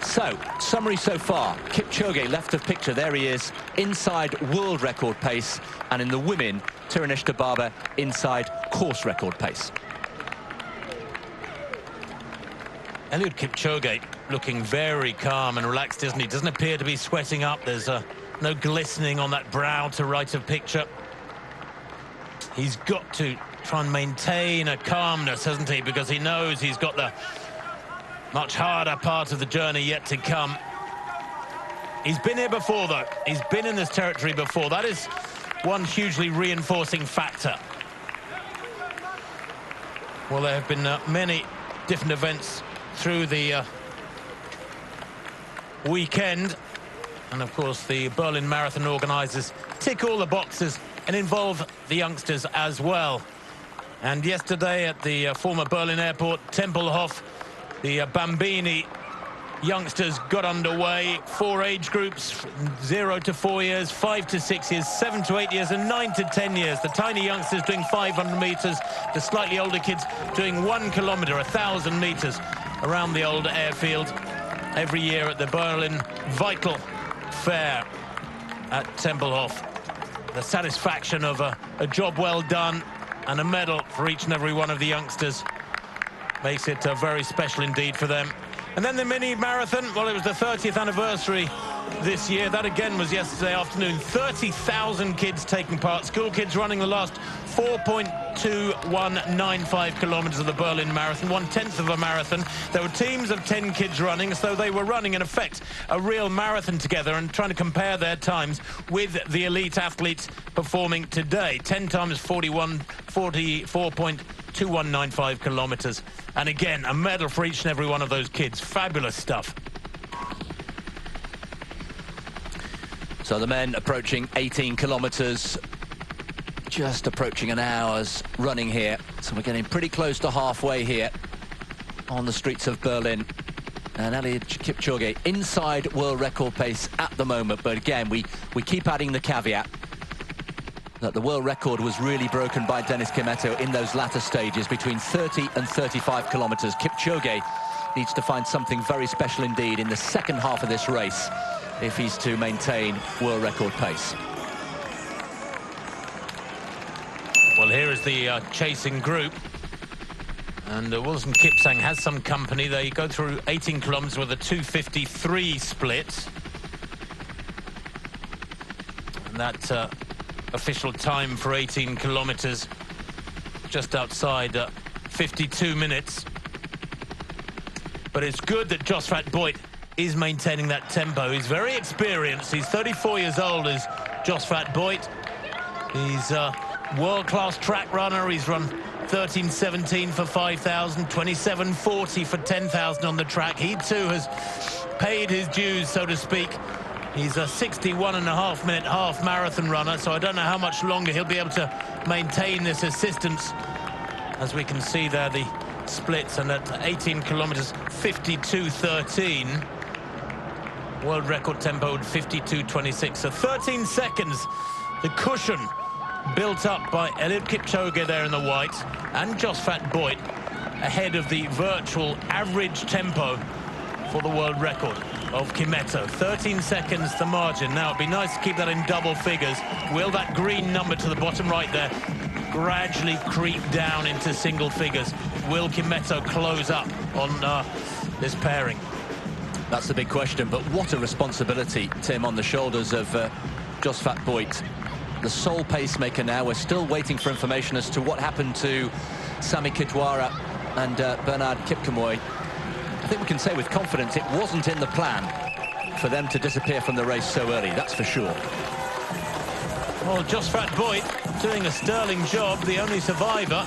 So, summary so far. Kipchoge left of picture, there he is, inside world record pace, and in the women, Tirunesh Dibaba inside course record pace. Eliud Kipchoge looking very calm and relaxed, isn't he? Doesn't appear to be sweating up. There's no glistening on that brow to right of picture. He's got to try and maintain a calmness, hasn't he? Because he knows he's got the much harder part of the journey yet to come. He's been here before, though. He's been in this territory before. That is one hugely reinforcing factor. Well, there have been many different events through the weekend. And, of course, the Berlin Marathon organisers tick all the boxes and involve the youngsters as well. And yesterday at the former Berlin airport, Tempelhof, the Bambini youngsters got underway. 4 age groups, 0 to 4 years, 5 to 6 years, 7 to 8 years, and 9 to 10 years. The tiny youngsters doing 500 metres, the slightly older kids doing 1 kilometre, 1,000 metres around the old airfield every year at the Berlin Vital fair at Tempelhof. The satisfaction of a job well done and a medal for each and every one of the youngsters makes it very special indeed for them. And then the mini marathon, well, it was the 30th anniversary this year. That again was yesterday afternoon. 30,000 kids taking part. School kids running the last 4.2195 kilometers of the Berlin Marathon, 1/10 of a marathon. There were teams of 10 kids running, so they were running, in effect, a real marathon together and trying to compare their times with the elite athletes performing today. 10 times 44.2195 kilometers. And again, a medal for each and every one of those kids. Fabulous stuff. So the men approaching 18 kilometers, just approaching an hour's running here. So we're getting pretty close to halfway here on the streets of Berlin. And Eliud Kipchoge inside world record pace at the moment. But again, we keep adding the caveat that the world record was really broken by Dennis Kimetto in those latter stages between 30 and 35 kilometers. Kipchoge needs to find something very special indeed in the second half of this race if he's to maintain world record pace. Well, here is the chasing group. And Wilson Kipsang has some company. They go through 18 kilometers with a 2:53 split. And that official time for 18 kilometers, just outside 52 minutes. But it's good that Josvat Boit is maintaining that tempo. He's very experienced. He's 34 years old, is Josvat Boit. He's a world-class track runner. He's run 13:17 for 5,000, 27:40 for 10,000 on the track. He too has paid his dues, so to speak. He's a 61.5-minute half marathon runner, so I don't know how much longer he'll be able to maintain this assistance. As we can see there, the splits, and at 18 kilometers, 52:13. World record tempo at 52:26. So 13 seconds, the cushion built up by Eliud Kipchoge there in the white and Josvat Boit ahead of the virtual average tempo for the world record of Kimetto. 13 seconds the margin. Now it'd be nice to keep that in double figures. Will that green number to the bottom right there gradually creep down into single figures? Will Kimetto close up on this pairing? That's the big question, but what a responsibility, Tim, on the shoulders of Josvat Boit. The sole pacemaker now. We're still waiting for information as to what happened to Sami Khedira and Bernard Kipkemoy. I think we can say with confidence it wasn't in the plan for them to disappear from the race so early, that's for sure. Well, Josvat Boit doing a sterling job, the only survivor.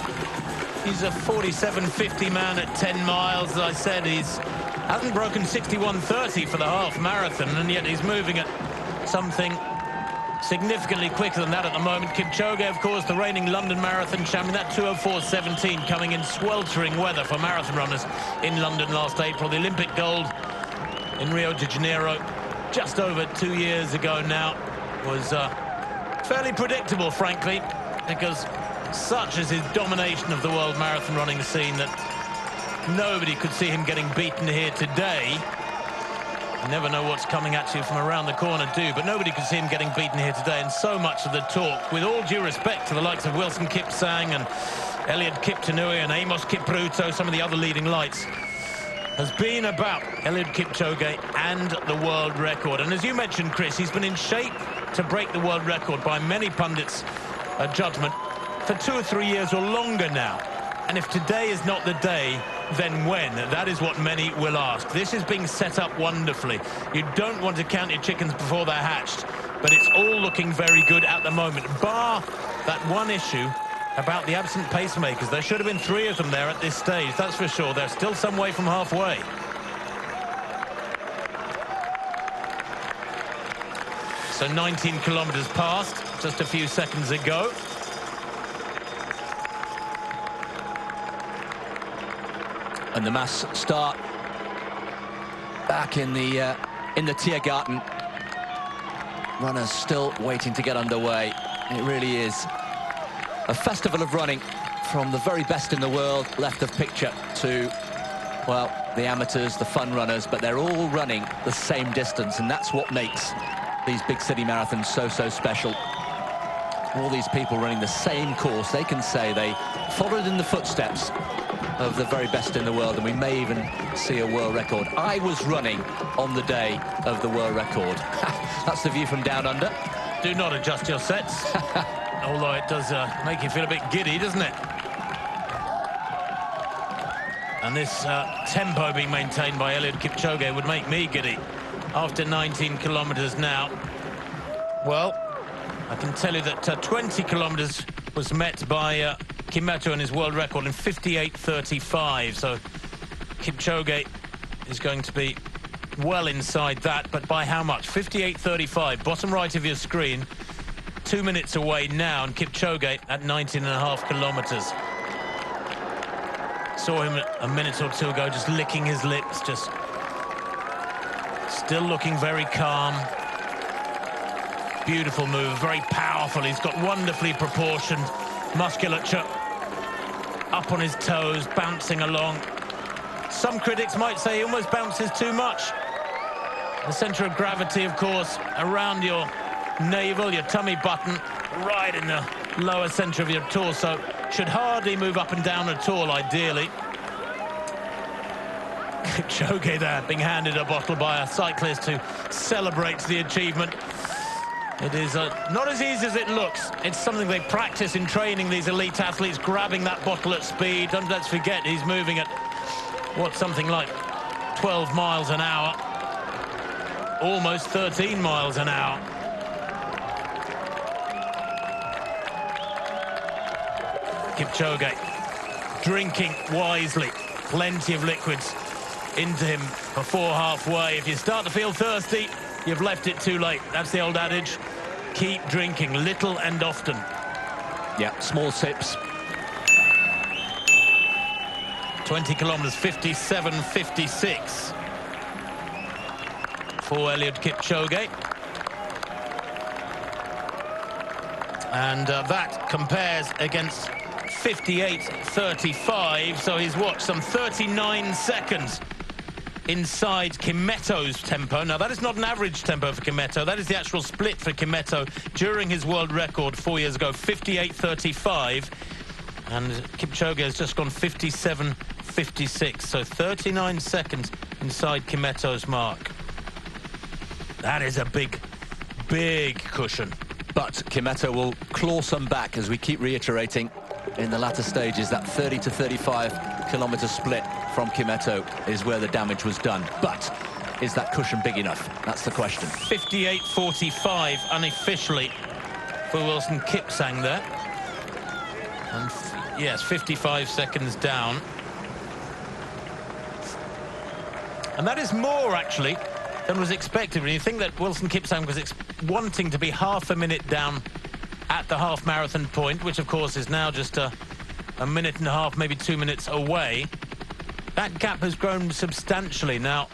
He's a 47.50 man at 10 miles. As I said, he's hasn't broken 61:30 for the half marathon, and yet he's moving at something significantly quicker than that at the moment. Kipchoge, of course, the reigning London Marathon champion, that 2:04.17 coming in sweltering weather for marathon runners in London last April. The Olympic gold in Rio de Janeiro just over 2 years ago now was fairly predictable, frankly, because such is his domination of the world marathon running scene that nobody could see him getting beaten here today. You never know what's coming at you from around the corner, but nobody could see him getting beaten here today. And so much of the talk, with all due respect to the likes of Wilson Kipsang and Eliud Kiptanui and Amos Kipruto, some of the other leading lights, has been about Eliud Kipchoge and the world record. And as you mentioned, Chris, he's been in shape to break the world record by many pundits' judgment for 2 or 3 years or longer now. And if today is not the day, then when? That is what many will ask. This is being set up wonderfully. You don't want to count your chickens before they're hatched, but it's all looking very good at the moment, bar that one issue about the absent pacemakers. There should have been 3 of them there at this stage, that's for sure. They're still some way from halfway. So 19 kilometers past just a few seconds ago. And the mass start back in the Tiergarten. Runners still waiting to get underway. It really is a festival of running, from the very best in the world left of picture to, well, the amateurs, the fun runners, but they're all running the same distance, and that's what makes these big city marathons so special. All these people running the same course, they can say they followed in the footsteps of the very best in the world, and we may even see a world record. I was running on the day of the world record. That's the view from down under. Do not adjust your sets, although it does make you feel a bit giddy, doesn't it? And this tempo being maintained by Eliud Kipchoge would make me giddy after 19 kilometres now. Well, I can tell you that 20 kilometres was met by Kimeto and his world record in 58:35. So Kipchoge is going to be well inside that, but by how much? 58:35, bottom right of your screen. 2 minutes away now, and Kipchoge at 19.5 kilometres. Saw him a minute or two ago just licking his lips, just still looking very calm. Beautiful move, very powerful. He's got wonderfully proportioned musculature, up on his toes, bouncing along. Some critics might say he almost bounces too much. The centre of gravity, of course, around your navel, your tummy button, right in the lower centre of your torso. Should hardly move up and down at all, ideally. Kipchoge there, being handed a bottle by a cyclist who celebrates the achievement. It is not as easy as it looks. It's something they practice in training, these elite athletes, grabbing that bottle at speed. And let's forget, he's moving at, what, something like 12 miles an hour. Almost 13 miles an hour. Kipchoge drinking wisely, plenty of liquids into him before halfway. If you start to feel thirsty, you've left it too late. That's the old adage. Keep drinking, little and often. Yeah, small sips. 20 kilometres, 57:56 for Eliud Kipchoge. And that compares against 58:35, so he's what, some 39 seconds inside Kimeto's tempo. Now, that is not an average tempo for Kimeto. That is the actual split for Kimeto during his world record 4 years ago, 58:35. And Kipchoge has just gone 57:56, so 39 seconds inside Kimeto's mark. That is a big cushion. But Kimeto will claw some back, as we keep reiterating in the latter stages. That 30 to 35 kilometre split from Kimeto is where the damage was done. But is that cushion big enough? That's the question. 58:45 unofficially for Wilson Kipsang there. And yes, 55 seconds down. And that is more, actually, than was expected. When you think that Wilson Kipsang was wanting to be half a minute down at the half marathon point, which of course is now just a minute and a half, maybe 2 minutes away, that gap has grown substantially. Now,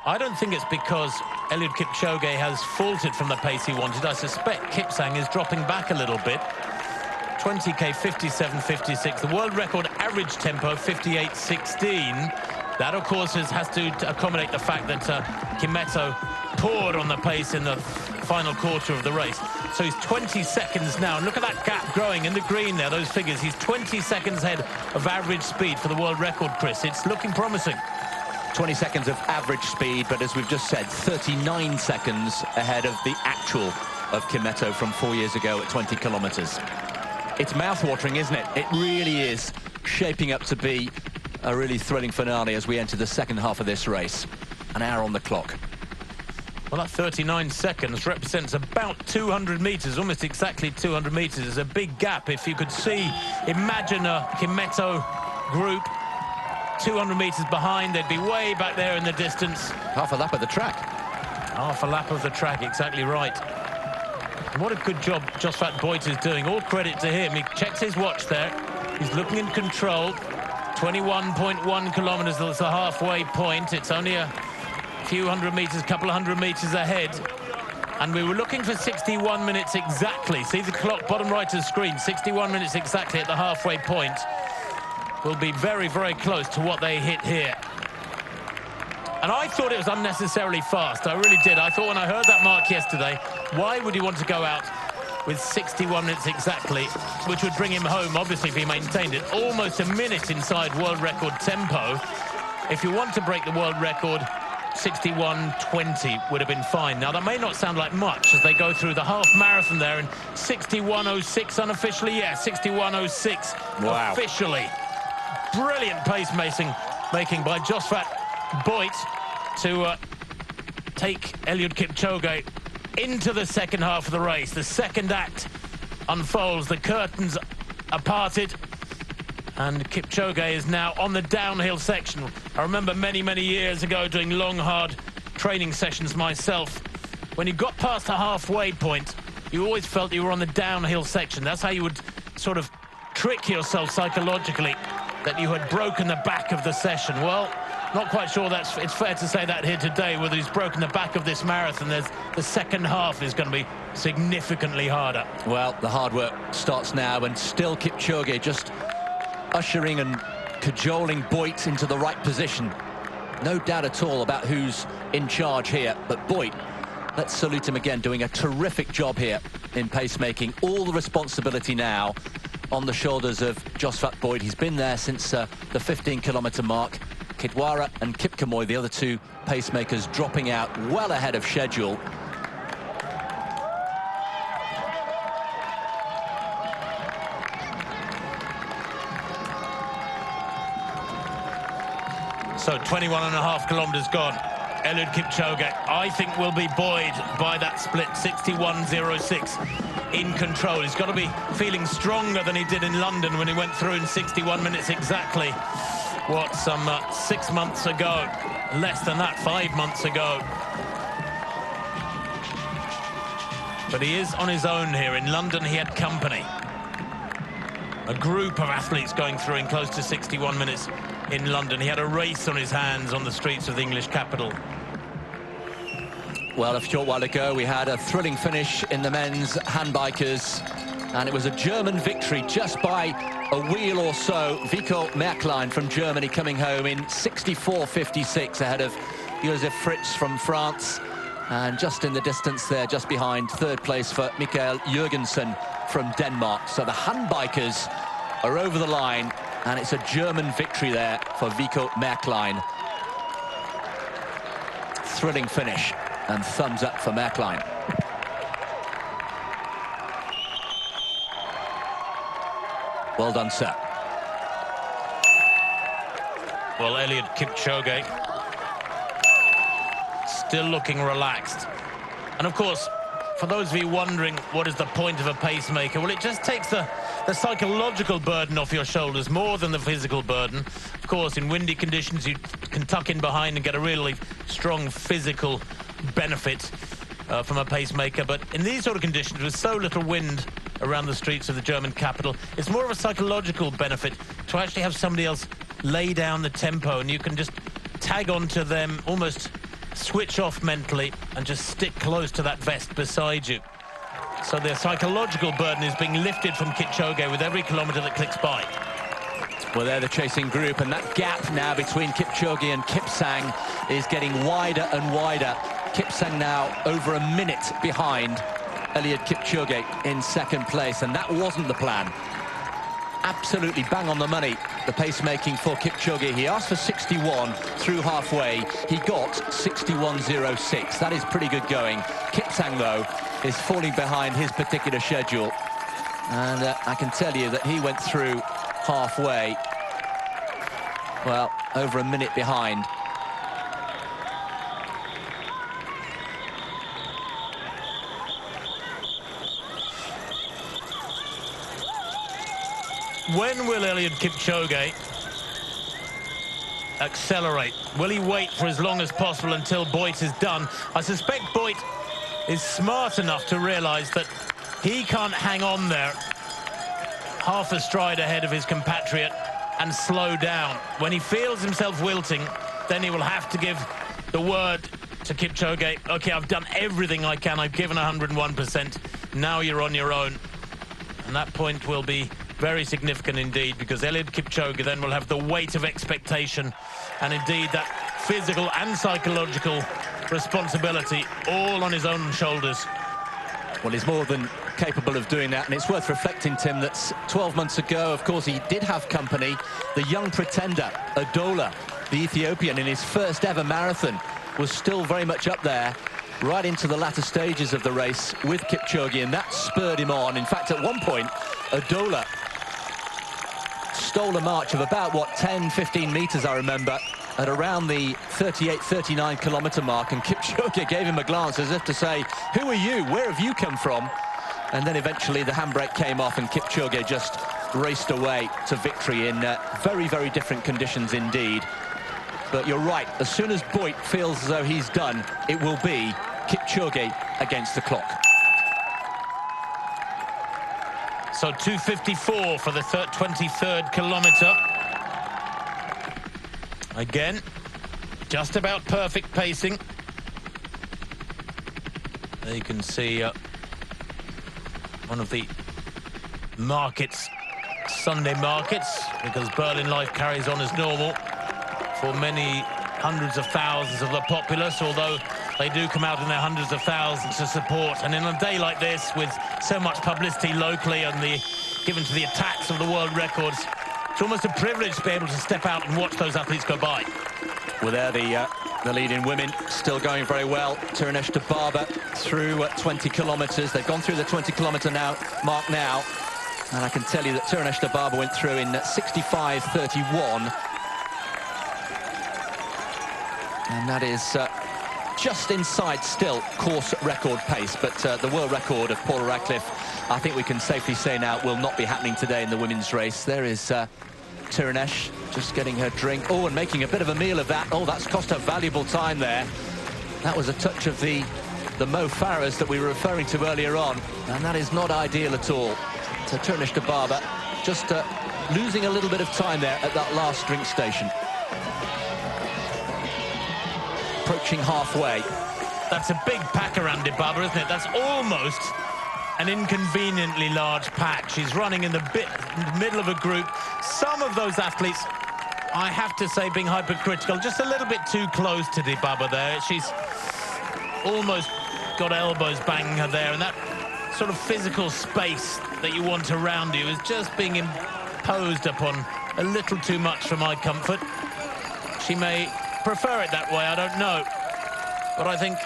I don't think it's because Eliud Kipchoge has faltered from the pace he wanted. I suspect Kipsang is dropping back a little bit. 20k 57:56, the world record average tempo 58:16. That, of course, has to accommodate the fact that Kimeto poured on the pace in the final quarter of the race. So he's 20 seconds now. And look at that gap growing in the green there, those figures. He's 20 seconds ahead of average speed for the world record, Chris. It's looking promising. 20 seconds of average speed, but as we've just said, 39 seconds ahead of the actual of Kimeto from 4 years ago at 20 kilometres. It's mouth-watering, isn't it? It really is shaping up to be a really thrilling finale as we enter the second half of this race. An hour on the clock. Well, that 39 seconds represents about 200 metres, almost exactly 200 metres. It's a big gap. If you could see, imagine a Kimeto group 200 metres behind. They'd be way back there in the distance. Half a lap of the track. Half a lap of the track, exactly right. And what a good job Josvat Boit is doing. All credit to him. He checks his watch there. He's looking in control. 21.1 kilometres, that's the halfway point. It's only a few hundred metres, couple of hundred metres ahead. And we were looking for 61 minutes exactly. See the clock, bottom right of the screen, 61 minutes exactly at the halfway point. Will be very, very close to what they hit here. And I thought it was unnecessarily fast. I really did. I thought when I heard that mark yesterday, why would he want to go out with 61 minutes exactly, which would bring him home, obviously, if he maintained it, almost a minute inside world record tempo. If you want to break the world record, 61.20 would have been fine. Now, that may not sound like much as they go through the half marathon there in 61.06 unofficially. Yeah, 61.06 wow. Officially. Brilliant pace making by Josvat Boit to take Eliud Kipchoge into the second half of the race. The second act unfolds, the curtains are parted, and Kipchoge is now on the downhill section. I remember many, many years ago doing long, hard training sessions myself. When you got past the halfway point, you always felt you were on the downhill section. That's how you would sort of trick yourself psychologically that you had broken the back of the session. Well, not quite sure it's fair to say that here today, whether he's broken the back of this marathon. The second half is going to be significantly harder. Well, the hard work starts now, and still Kipchoge just ushering and cajoling Boit into the right position. No doubt at all about who's in charge here, but Boit, let's salute him again, doing a terrific job here in pacemaking. All the responsibility now on the shoulders of Josvat Boit. He's been there since the 15-kilometre mark. Kidwara and Kipchoge, the other two pacemakers, dropping out well ahead of schedule. So 21.5 kilometres gone. Eliud Kipchoge, I think, will be buoyed by that split, 61.06 in control. He's got to be feeling stronger than he did in London when he went through in 61 minutes exactly. What, some 6 months ago? Less than that, 5 months ago. But he is on his own here. In London, he had company. A group of athletes going through in close to 61 minutes in London. He had a race on his hands on the streets of the English capital. Well, a short while ago, we had a thrilling finish in the men's handbikers, and it was a German victory just by a wheel or so. Vico Merklein from Germany coming home in 64.56 ahead of Josef Fritz from France. And just in the distance there, just behind, third place for Michael Jürgensen from Denmark. So the handbikers are over the line, and it's a German victory there for Vico Merklein. Thrilling finish, and thumbs up for Merklein. Well done, sir. Well, Eliud Kipchoge still looking relaxed. And of course, for those of you wondering what is the point of a pacemaker, well, it just takes the psychological burden off your shoulders more than the physical burden. Of course, in windy conditions, you can tuck in behind and get a really strong physical benefit from a pacemaker. But in these sort of conditions, with so little wind around the streets of the German capital, it's more of a psychological benefit to actually have somebody else lay down the tempo, and you can just tag onto them, almost switch off mentally and just stick close to that vest beside you. So the psychological burden is being lifted from Kipchoge with every kilometre that clicks by. Well, they're the chasing group, and that gap now between Kipchoge and Kipsang is getting wider and wider. Kipsang now over a minute behind Eliud Kipchoge in second place, and that wasn't the plan. Absolutely bang on the money, the pacemaking for Kipchoge. He asked for 61 through halfway. He got 61.06. That is pretty good going. Kipsang, though, is falling behind his particular schedule. And I can tell you that he went through halfway, well, over a minute behind. When will Eliud Kipchoge accelerate? Will he wait for as long as possible until Boit is done? I suspect Boit is smart enough to realise that he can't hang on there half a stride ahead of his compatriot and slow down. When he feels himself wilting, then he will have to give the word to Kipchoge, okay, I've done everything I can, I've given 101%, now you're on your own. And that point will be Very significant indeed, because Eliud Kipchoge then will have the weight of expectation and indeed that physical and psychological responsibility all on his own shoulders. Well, he's more than capable of doing that, and it's worth reflecting, Tim, that 12 months ago, of course, he did have company. The young pretender, Adola, the Ethiopian, in his first ever marathon, was still very much up there, right into the latter stages of the race with Kipchoge, and that spurred him on. In fact, at one point, Adola stole a march of about, 10-15 metres, I remember, at around the 38-39 kilometre mark, and Kipchoge gave him a glance as if to say, who are you? Where have you come from? And then eventually the handbrake came off and Kipchoge just raced away to victory in very, very different conditions indeed. But you're right, as soon as Boyd feels as though he's done, it will be Kipchoge against the clock. So 2:54 for the 23rd kilometre. Again, just about perfect pacing. There you can see one of the markets, Sunday markets, because Berlin life carries on as normal for many hundreds of thousands of the populace, although they do come out in their hundreds of thousands to support. And in a day like this, with so much publicity locally and given to the attacks of the world records, it's almost a privilege to be able to step out and watch those athletes go by. Well, there the leading women still going very well. Tirunesh Dibaba through 20 kilometres. They've gone through the 20-kilometre mark now. And I can tell you that Tirunesh Dibaba went through in 65:31. And that is just inside still course record pace. But the world record of Paula Radcliffe, I think we can safely say now, will not be happening today in the women's race. There is Tirunesh just getting her drink. Oh, and making a bit of a meal of that. Oh, that's cost her valuable time there. That was a touch of the Mo Farahs that we were referring to earlier on. And that is not ideal at all. So Tirunesh Dibaba just losing a little bit of time there at that last drink station. Approaching halfway. That's a big pack around Dibaba, isn't it? That's almost an inconveniently large pack. She's running in the middle of a group. Some of those athletes, I have to say, being hypercritical, just a little bit too close to Dibaba there. She's almost got elbows banging her there, and that sort of physical space that you want around you is just being imposed upon a little too much for my comfort. She may prefer it that way, I don't know. But I think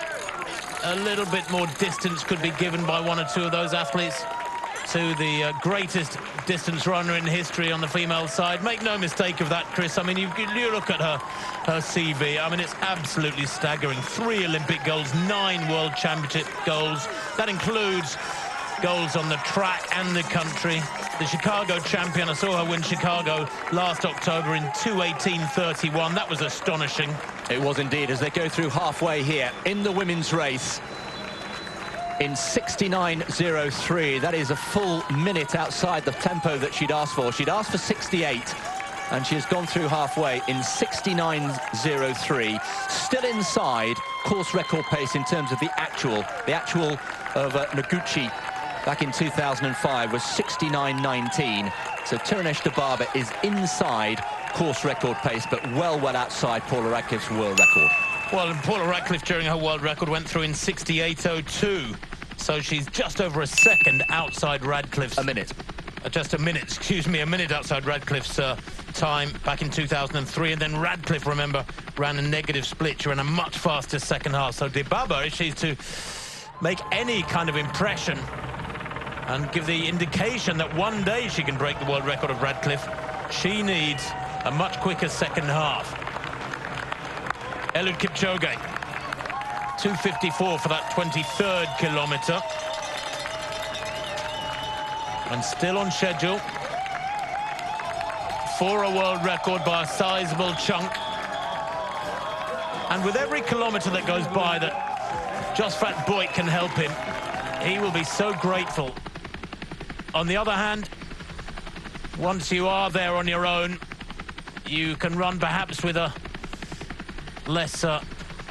a little bit more distance could be given by one or two of those athletes to the greatest distance runner in history on the female side. Make no mistake of that, Chris. I mean, you look at her CV. I mean, it's absolutely staggering. 3 Olympic goals, 9 World Championship goals. That includes goals on the track and the country. The Chicago champion, I saw her win Chicago last October in 2:18:31. That was astonishing. It was indeed, as they go through halfway here in the women's race in 69:03. That is a full minute outside the tempo that she'd asked for. She'd asked for 68, and she has gone through halfway in 69:03. Still inside course record pace in terms of the actual of Noguchi back in 2005 was 69:19. So Tirunesh Dibaba is inside course record pace, but well outside Paula Radcliffe's world record. Well, and Paula Radcliffe during her world record went through in 68:02. So she's just over a second outside Radcliffe's... A minute. Just a minute, excuse me, a minute outside Radcliffe's time back in 2003. And then Radcliffe, remember, ran a negative split. She ran a much faster second half. So Dibaba, if she's to make any kind of impression and give the indication that one day she can break the world record of Radcliffe, she needs a much quicker second half. Eliud Kipchoge, 2:54 for that 23rd kilometre. And still on schedule for a world record by a sizable chunk. And with every kilometre that goes by that Josphat Boyd can help him, he will be so grateful. On the other hand, once you are there on your own, you can run perhaps with a less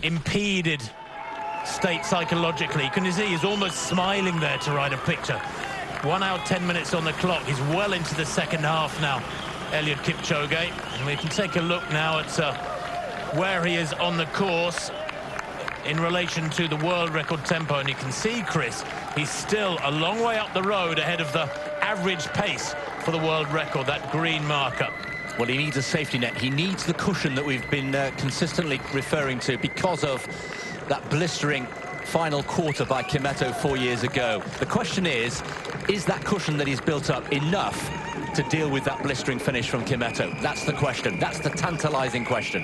impeded state psychologically. You can see he's almost smiling there to write a picture. 1 hour 10 minutes on the clock. He's well into the second half now, Eliud Kipchoge. And we can take a look now at where he is on the course in relation to the world record tempo. And you can see, Chris, he's still a long way up the road ahead of the average pace for the world record, that green marker. Well, he needs a safety net. He needs the cushion that we've been consistently referring to because of that blistering final quarter by Kimetto 4 years ago. The question is that cushion that he's built up enough to deal with that blistering finish from Kimetto? That's the question. That's the tantalizing question.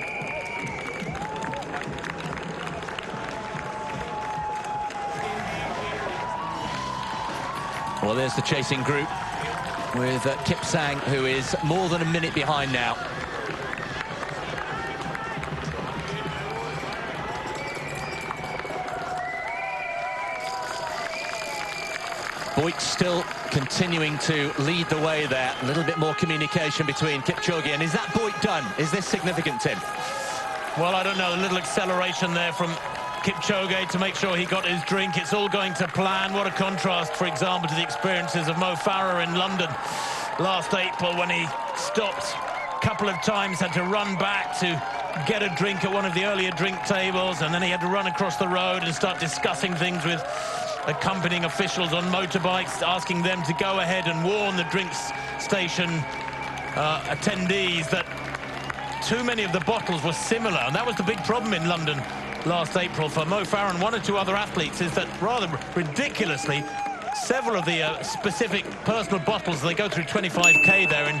Well, there's the chasing group with Kipsang, who is more than a minute behind now. Boyk still continuing to lead the way there. A little bit more communication between Kipchoge. And is that Boyk done? Is this significant, Tim? Well, I don't know. A little acceleration there from Kipchoge to make sure he got his drink. It's all going to plan. What a contrast, for example, to the experiences of Mo Farah in London last April, when he stopped a couple of times, had to run back to get a drink at one of the earlier drink tables, and then he had to run across the road and start discussing things with accompanying officials on motorbikes, asking them to go ahead and warn the drinks station attendees that too many of the bottles were similar. And that was the big problem in London last April for Mo Farah and one or two other athletes, is that rather ridiculously, several of the specific personal bottles, they go through 25k there in,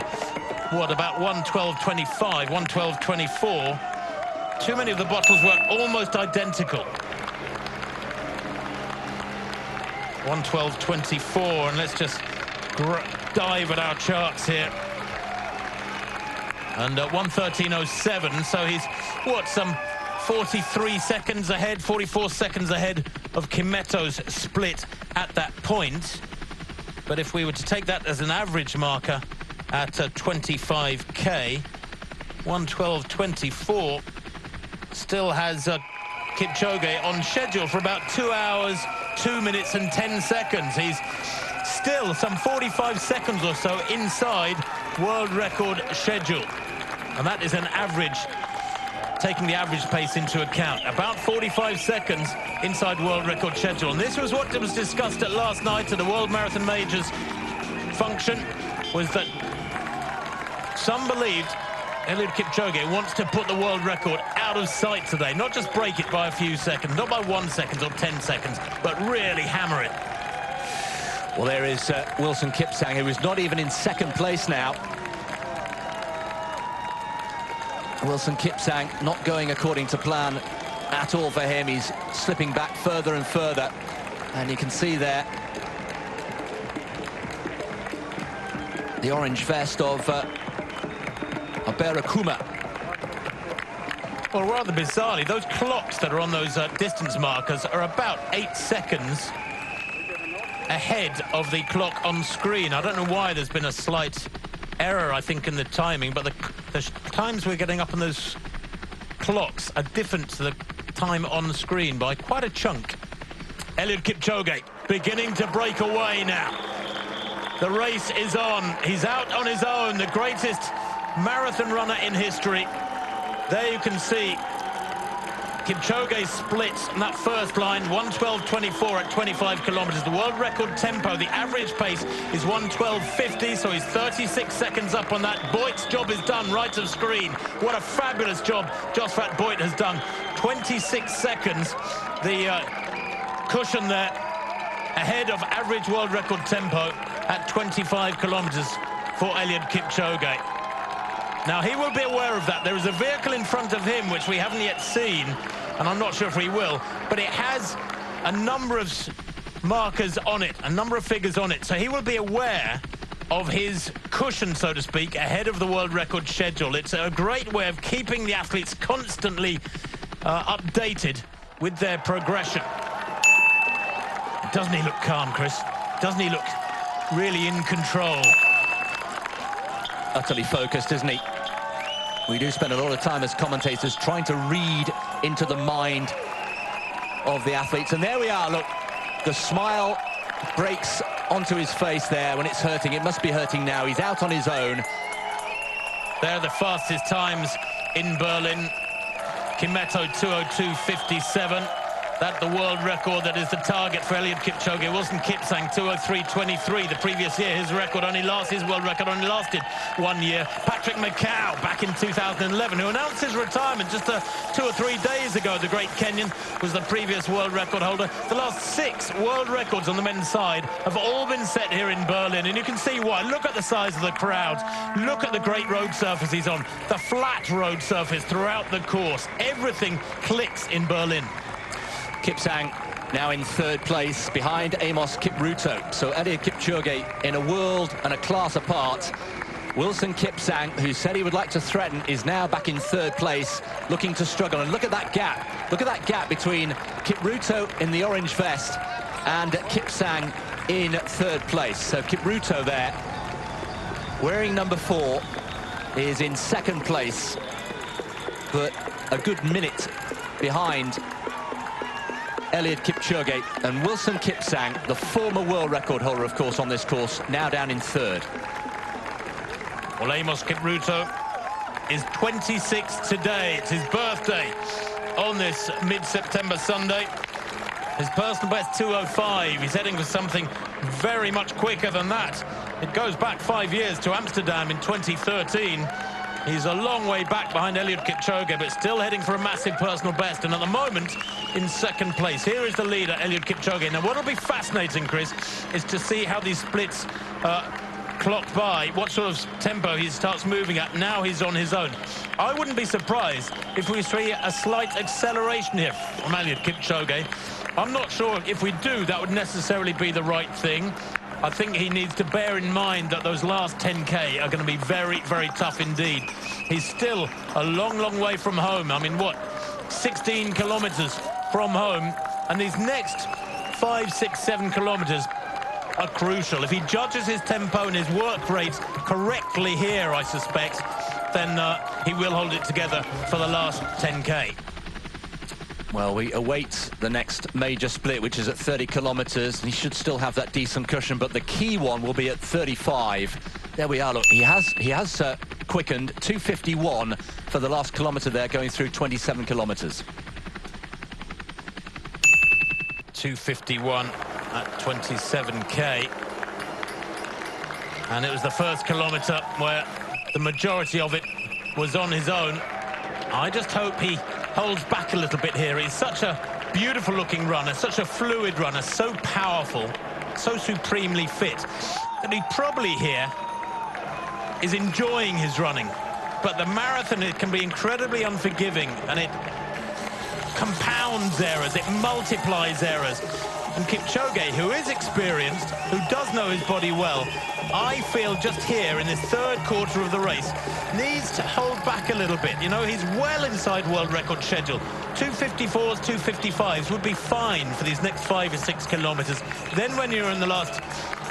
what, about 1:12.25, 1:12.24. Too many of the bottles were almost identical. 1:12.24, and let's just dive at our charts here. And 1:13.07, so he's, what, some 43 seconds ahead, 44 seconds ahead of Kimetto's split at that point. But if we were to take that as an average marker at 25k, 1:12.24 still has Kipchoge on schedule for about 2 hours, 2 minutes and 10 seconds. He's still some 45 seconds or so inside world record schedule. And that is an average, taking the average pace into account. About 45 seconds inside world record schedule. And this was what was discussed at last night at the World Marathon Majors function, was that some believed Eliud Kipchoge wants to put the world record out of sight today. Not just break it by a few seconds, not by 1 second or 10 seconds, but really hammer it. Well, there is Wilson Kipsang, who is not even in second place now. Wilson Kipsang not going according to plan at all for him. He's slipping back further and further. And you can see there the orange vest of Aberakuma. Well, rather bizarrely, those clocks that are on those distance markers are about 8 seconds ahead of the clock on screen. I don't know why there's been a slight error, I think, in the timing, but the times we're getting up on those clocks are different to the time on screen by quite a chunk. Eliud Kipchoge beginning to break away now. The race is on. He's out on his own, the greatest marathon runner in history. There you can see Kipchoge splits in that first line, 1:12.24 at 25 kilometers. The world record tempo, the average pace is 1:12.50, so he's 36 seconds up on that. Boyk's job is done, right of screen. What a fabulous job Josphat Boyk has done. 26 seconds, the cushion there, ahead of average world record tempo at 25 kilometers for Eliud Kipchoge. Now, he will be aware of that. There is a vehicle in front of him which we haven't yet seen, and I'm not sure if we will, but it has a number of markers on it, a number of figures on it. So he will be aware of his cushion, so to speak, ahead of the world record schedule. It's a great way of keeping the athletes constantly updated with their progression. Doesn't he look calm, Chris? Doesn't he look really in control? Utterly focused, isn't he? We do spend a lot of time as commentators trying to read into the mind of the athletes. And there we are, look, the smile breaks onto his face there when it's hurting. It must be hurting now. He's out on his own. They're the fastest times in Berlin. Kimetto 2:02.57. That's the world record that is the target for Eliud Kipchoge. Wilson Kipsang 2:03.23. The previous year, his world record only lasted 1 year. Patrick Macau, back in 2011, who announced his retirement just 2 or 3 days ago. The great Kenyan was the previous world record holder. The last 6 world records on the men's side have all been set here in Berlin, and you can see why. Look at the size of the crowd. Look at the great road surface he's on. The flat road surface throughout the course. Everything clicks in Berlin. Kipsang now in 3rd place behind Amos Kipruto. So Eliud Kipchoge in a world and a class apart. Wilson Kipsang, who said he would like to threaten, is now back in 3rd place, looking to struggle. And look at that gap. Look at that gap between Kipruto in the orange vest and Kipsang in 3rd place. So Kipruto there, wearing number 4, is in 2nd place, but a good minute behind Eliud Kipchoge. And Wilson Kipsang, the former world record holder, of course, on this course, now down in 3rd. Well, Amos Kipruto is 26 today. It's his birthday on this mid-September Sunday. His personal best 2:05. He's heading for something very much quicker than that. It goes back 5 years to Amsterdam in 2013. He's a long way back behind Eliud Kipchoge, but still heading for a massive personal best, and at the moment in 2nd place. Here is the leader, Eliud Kipchoge. Now, what will be fascinating, Chris, is to see how these splits clock by, what sort of tempo he starts moving at. Now he's on his own. I wouldn't be surprised if we see a slight acceleration here from Eliud Kipchoge. I'm not sure if we do, that would necessarily be the right thing. I think he needs to bear in mind that those last 10K are going to be very, very tough indeed. He's still a long, long way from home. I mean, what, 16 kilometers from home, and these next 5, 6, 7 kilometers are crucial. If he judges his tempo and his work rate correctly here, I suspect, then he will hold it together for the last 10K. Well, we await the next major split, which is at 30 kilometers. He should still have that decent cushion, but the key one will be at 35. There we are. Look, he has quickened 2:51 for the last kilometer there, going through 27 kilometers. 2:51 at 27K. And it was the first kilometer where the majority of it was on his own. I just hope he holds back a little bit here. He's such a beautiful looking runner, such a fluid runner, so powerful, so supremely fit, that he probably here is enjoying his running. But the marathon, it can be incredibly unforgiving, and it compounds errors, it multiplies errors. And Kipchoge, who is experienced, who does know his body well, I feel just here in this 3rd quarter of the race, needs to hold back a little bit. You know, he's well inside world record schedule. 2:54s, 2:55s would be fine for these next 5 or 6 kilometers. Then when you're in the last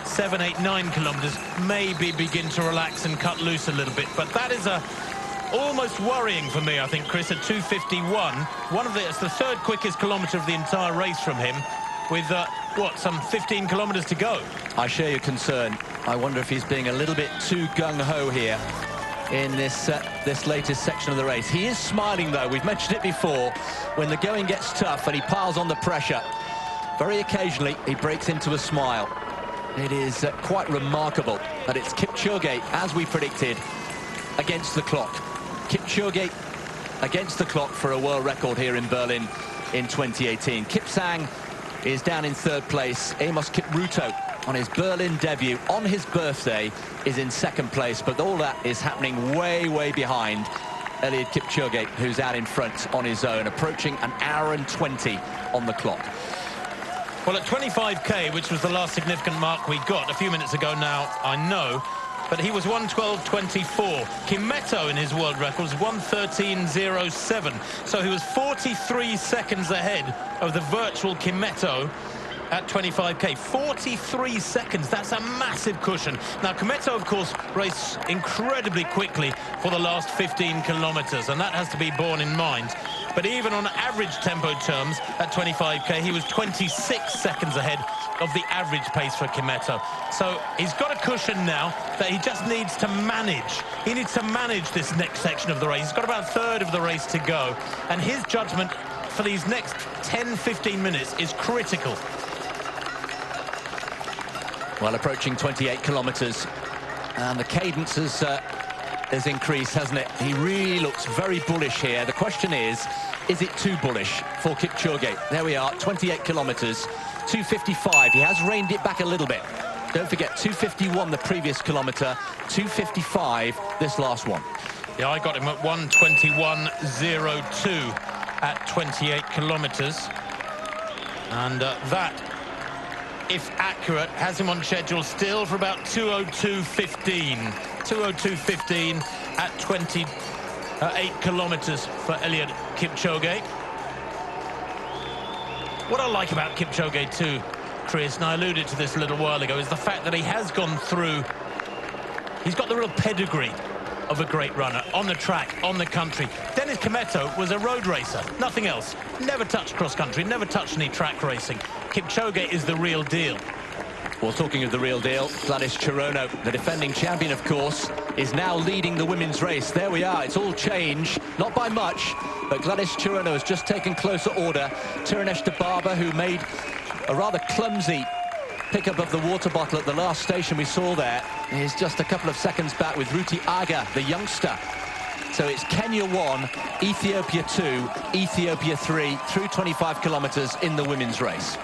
7, 8, 9 kilometers, maybe begin to relax and cut loose a little bit. But that is almost worrying for me, I think, Chris, at 2:51. It's the 3rd quickest kilometer of the entire race from him, with, some 15 kilometers to go. I share your concern. I wonder if he's being a little bit too gung-ho here in this latest section of the race. He is smiling, though. We've mentioned it before. When the going gets tough and he piles on the pressure, very occasionally he breaks into a smile. It is quite remarkable that it's Kipchoge, as we predicted, against the clock. Kipchoge against the clock for a world record here in Berlin in 2018. Kipsang is down in 3rd place. Amos Kipruto, on his Berlin debut, on his birthday, is in 2nd place. But all that is happening way, way behind Eliud Kipchoge, who's out in front on his own, approaching an hour and 20 on the clock. Well, at 25K, which was the last significant mark we got a few minutes ago now, I know, but he was 1:12.24. Kimetto in his world record was 1:13.07. So he was 43 seconds ahead of the virtual Kimetto at 25K. 43 seconds, that's a massive cushion. Now, Kimetto, of course, raced incredibly quickly for the last 15 kilometers, and that has to be borne in mind. but even on average tempo terms at 25k, he was 26 seconds ahead of the average pace for Kimetto. So he's got a cushion now that he just needs to manage. He needs to manage this next section of the race. He's got about a third of the race to go, and his judgment for these next 10-15 minutes is critical. Well, approaching 28 kilometres, and the cadence has increased, hasn't it? He really looks very bullish here. The question is it too bullish for Kipchoge? There we are, 28 kilometres, 2:55. He has reined it back a little bit. Don't forget, 2:51 the previous kilometre, 2:55 this last one. Yeah, I got him at 1:21.02 at 28 kilometres. And that, if accurate, has him on schedule still for about 2:02.15. 2:02.15 at 28 kilometres for Eliud Kipchoge. What I like about Kipchoge too, Chris, and I alluded to this a little while ago, is the fact that he has gone through, he's got the real pedigree of a great runner on the track, on the country. Dennis Kimetto was a road racer, nothing else. Never touched cross-country, never touched any track racing. Kipchoge is the real deal. Well, talking of the real deal, Gladys Cherono, the defending champion, of course, is now leading the women's race. There we are. It's all changed, not by much, but Gladys Cherono has just taken closer order. Tirunesh Dababa, who made a rather clumsy pickup of the water bottle at the last station we saw there, is just a couple of seconds back with Ruti Aga, the youngster. So it's Kenya 1, Ethiopia 2, Ethiopia 3, through 25 kilometres in the women's race.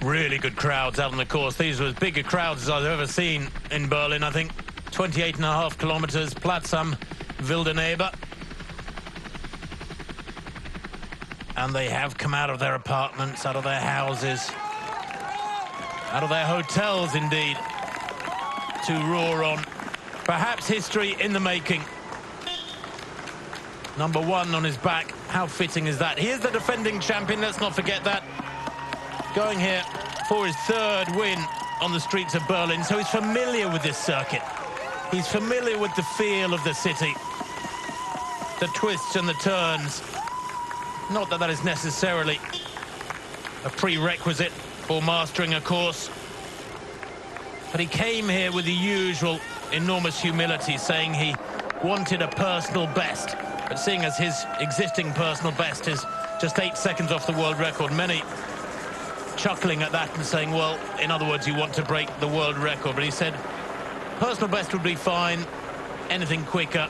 Really good crowds out on the course. These were as big a crowds as I've ever seen in Berlin, I think. 28.5 kilometres, Platz am Wildenebe. And they have come out of their apartments, out of their houses, out of their hotels, indeed, to roar on. Perhaps history in the making. Number 1 on his back. How fitting is that? He is the defending champion, let's not forget that. Going here for his 3rd win on the streets of Berlin, so he's familiar with this circuit. He's familiar with the feel of the city, the twists and the turns. Not that that is necessarily a prerequisite for mastering a course, but he came here with the usual enormous humility, saying he wanted a personal best. But seeing as his existing personal best is just 8 seconds off the world record, many chuckling at that and saying, well, in other words, you want to break the world record. But he said personal best would be fine, anything quicker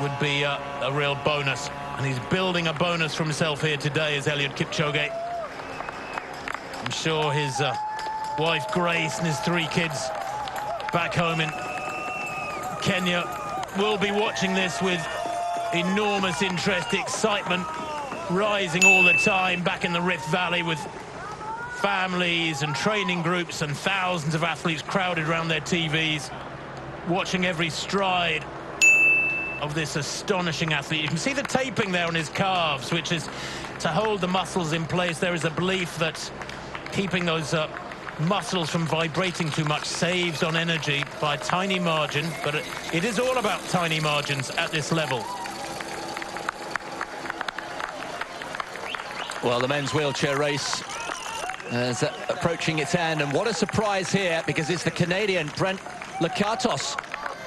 would be a real bonus. And he's building a bonus for himself here today as Eliud Kipchoge. I'm sure his wife Grace and his 3 kids back home in Kenya will be watching this with enormous interest, excitement rising all the time back in the Rift Valley, with families and training groups and thousands of athletes crowded around their TVs, watching every stride of this astonishing athlete. You can see the taping there on his calves, which is to hold the muscles in place. There is a belief that keeping those muscles from vibrating too much saves on energy by a tiny margin, but it is all about tiny margins at this level. Well, the men's wheelchair race is approaching its end, and what a surprise here, because it's the Canadian Brent Lakatos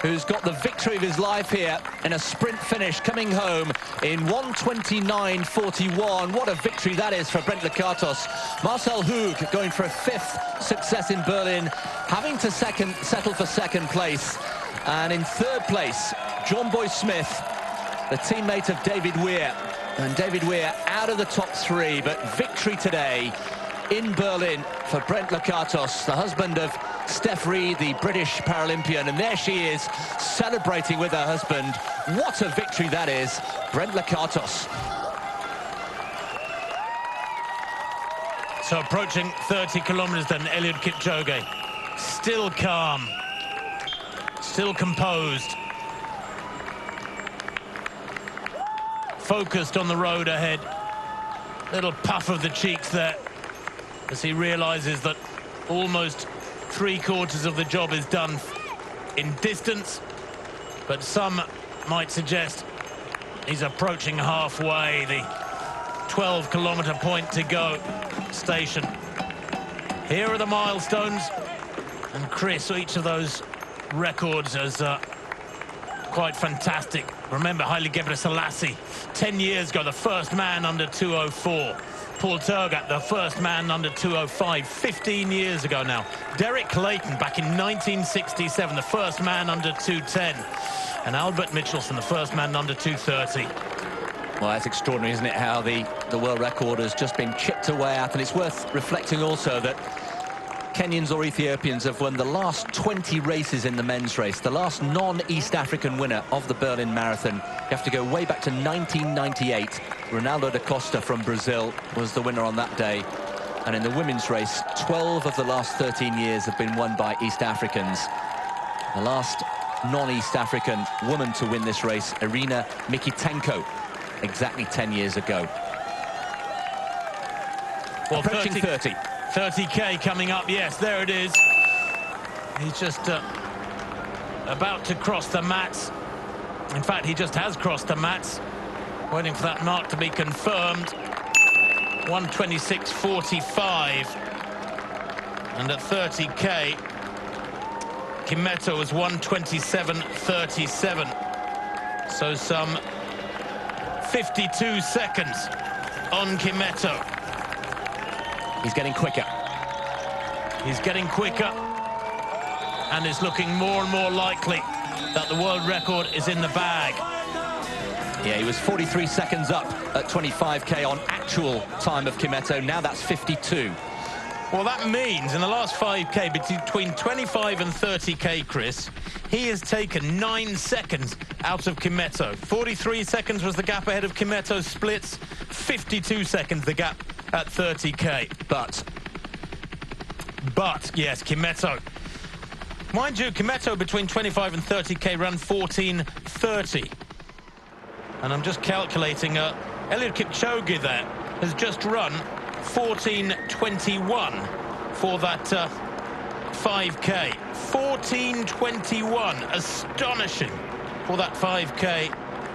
who's got the victory of his life here in a sprint finish, coming home in 1:29.41. What a victory that is for Brent Lakatos. Marcel Hug going for a 5th success in Berlin, having to settle for 2nd place. And in 3rd place, John Boy Smith, the teammate of David Weir. And David Weir out of the top 3, but victory today in Berlin for Brent Lakatos, the husband of Steph Reid, the British Paralympian, and there she is celebrating with her husband. What a victory that is, Brent Lakatos. So approaching 30 kilometres then, Eliud Kipchoge, still calm, still composed, focused on the road ahead. Little puff of the cheeks there as he realises that almost three-quarters of the job is done in distance, but some might suggest he's approaching halfway, the 12-kilometre point to go station. Here are the milestones, and Chris, each of those records is quite fantastic. Remember Haile Gebrselassie, 10 years ago, the first man under 204. Paul Tergat, the first man under 205, 15 years ago now. Derek Clayton back in 1967, the first man under 210. And Albert Mitchelson, the first man under 230. Well, that's extraordinary, isn't it, how the world record has just been chipped away at. And it's worth reflecting also that Kenyans or Ethiopians have won the last 20 races in the men's race. The last non-East African winner of the Berlin Marathon. You have to go way back to 1998. Ronaldo da Costa from Brazil was the winner on that day. And in the women's race, 12 of the last 13 years have been won by East Africans. The last non-East African woman to win this race, Irina Mikitenko, exactly 10 years ago. Well, approaching 30. 30K coming up, yes, there it is. He's just about to cross the mats. In fact, he just has crossed the mats. Waiting for that mark to be confirmed. 1:26.45. And at 30K, Kimeto was 1:27.37. So some 52 seconds on Kimeto. He's getting quicker. He's getting quicker, and it's looking more and more likely that the world record is in the bag. Yeah, he was 43 seconds up at 25K on actual time of Kimeto. Now that's 52. Well, that means in the last 5K, between 25 and 30K, Chris, he has taken 9 seconds out of Kimeto. 43 seconds was the gap ahead of Kimeto's splits. 52 seconds the gap at 30K. But yes, Kimeto. Mind you, Kimeto between 25 and 30K ran 14:30. And I'm just calculating, Eliud Kipchoge there has just run 14:21 for that 5K. 14:21, astonishing for that 5K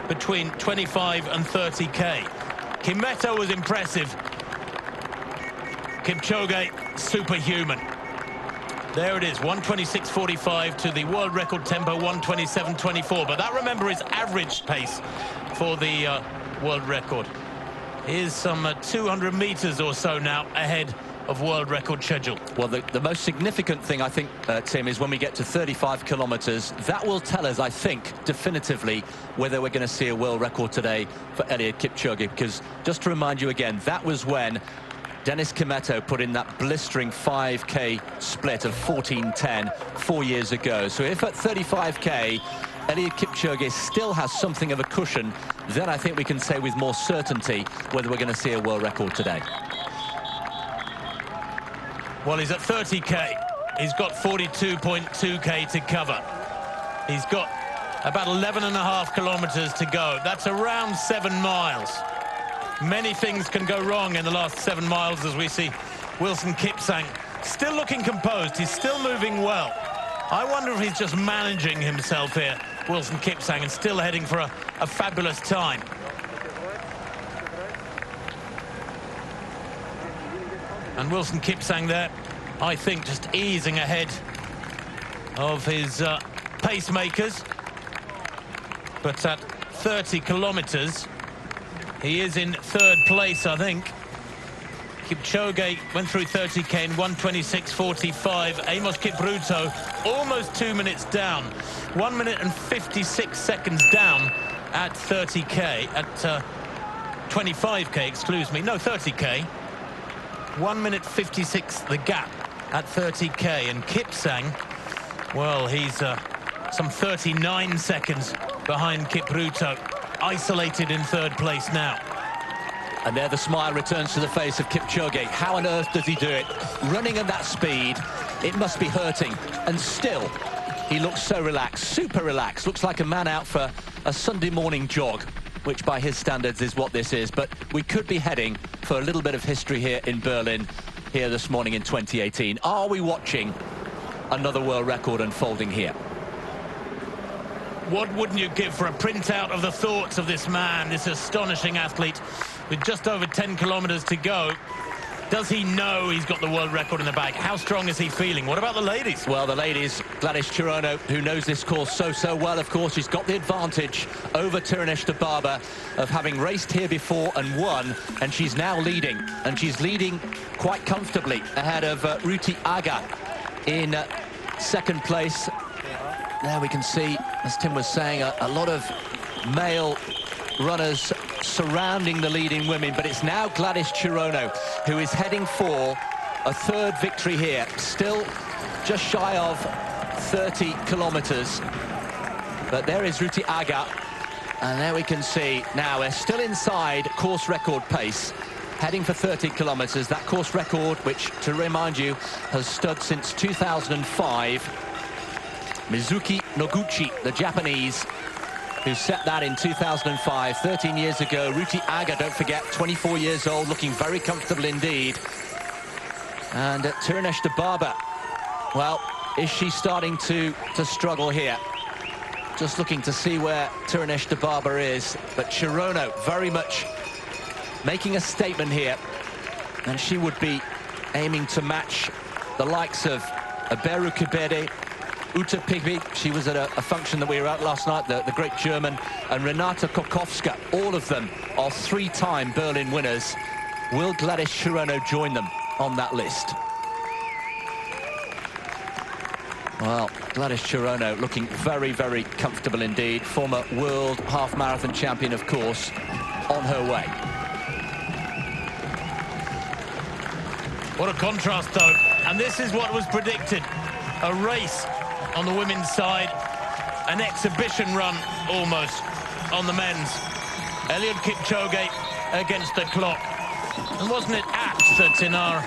between 25 and 30K. Kimeto was impressive. Kipchoge, superhuman. There it is, 1:26.45 to the world record tempo, 1:27.24. But that, remember, is average pace for the world record. Here's some 200 meters or so now ahead of world record schedule. Well, the most significant thing, I think, Tim, is when we get to 35 kilometers. That will tell us, I think, definitively whether we're going to see a world record today for Eliud Kipchoge. Because just to remind you again, that was when Dennis Kimeto put in that blistering 5K split of 14:10 4 years ago. So if at 35K, Eliud Kipchoge still has something of a cushion, then I think we can say with more certainty whether we're going to see a world record today. Well, he's at 30K. He's got 42.2K to cover. He's got about 11.5 kilometers to go. That's around 7 miles. Many things can go wrong in the last 7 miles, as we see Wilson Kipsang still looking composed. He's still moving well. I wonder if he's just managing himself here, Wilson Kipsang, and still heading for a fabulous time. And Wilson Kipsang there, I think, just easing ahead of his pacemakers. But at 30 kilometers, he is in 3rd place, I think. Kipchoge went through 30K in 1:26.45. Amos Kipruto almost 2 minutes down. 1 minute and 56 seconds down at 30K. At 25K, excuse me. No, 30K. 1 minute 56 the gap at 30K. And Kipsang, well, he's some 39 seconds behind Kipruto. Isolated in 3rd place now. And there the smile returns to the face of Kipchoge. How on earth does he do it? Running at that speed, it must be hurting. And still, he looks so relaxed, super relaxed. Looks like a man out for a Sunday morning jog, which by his standards is what this is. But we could be heading for a little bit of history here in Berlin. here this morning in 2018. Are we watching another world record unfolding here? What wouldn't you give for a printout of the thoughts of this man, this astonishing athlete, with just over 10 kilometers to go? Does he know he's got the world record in the bag? How strong is he feeling? What about the ladies? Well, the ladies, Gladys Chirono, who knows this course so well, of course. She's got the advantage over Tirunesh Dibaba of having raced here before and won, and she's now leading. And she's leading quite comfortably ahead of Ruti Aga in second place. There we can see, as Tim was saying, a lot of male runners surrounding the leading women, but it's now Gladys Chirono who is heading for a third victory here, still just shy of 30 kilometers. But there is Ruti Aga, and there we can see now we're still inside course record pace, heading for 30 kilometers. That course record, which, to remind you, has stood since 2005. Mizuki Noguchi, the Japanese, who set that in 2005, 13 years ago. Ruti Aga, don't forget, 24 years old, looking very comfortable indeed. And Tirunesh Dibaba, well, is she starting to struggle here? Just looking to see where Tirunesh Dibaba is. But Chirono very much making a statement here. And she would be aiming to match the likes of Aberu Kibede, Uta Pigby, she was at a function that we were at last night, the great German, and Renata Kokowska. All of them are three-time Berlin winners. Will Gladys Chirono join them on that list? Well, Gladys Chirono looking very, very comfortable indeed. Former world half-marathon champion, of course, on her way. What a contrast, though. And this is what was predicted. A race on the women's side, an exhibition run almost on the men's. Eliud Kipchoge against the clock. And wasn't it apt that in our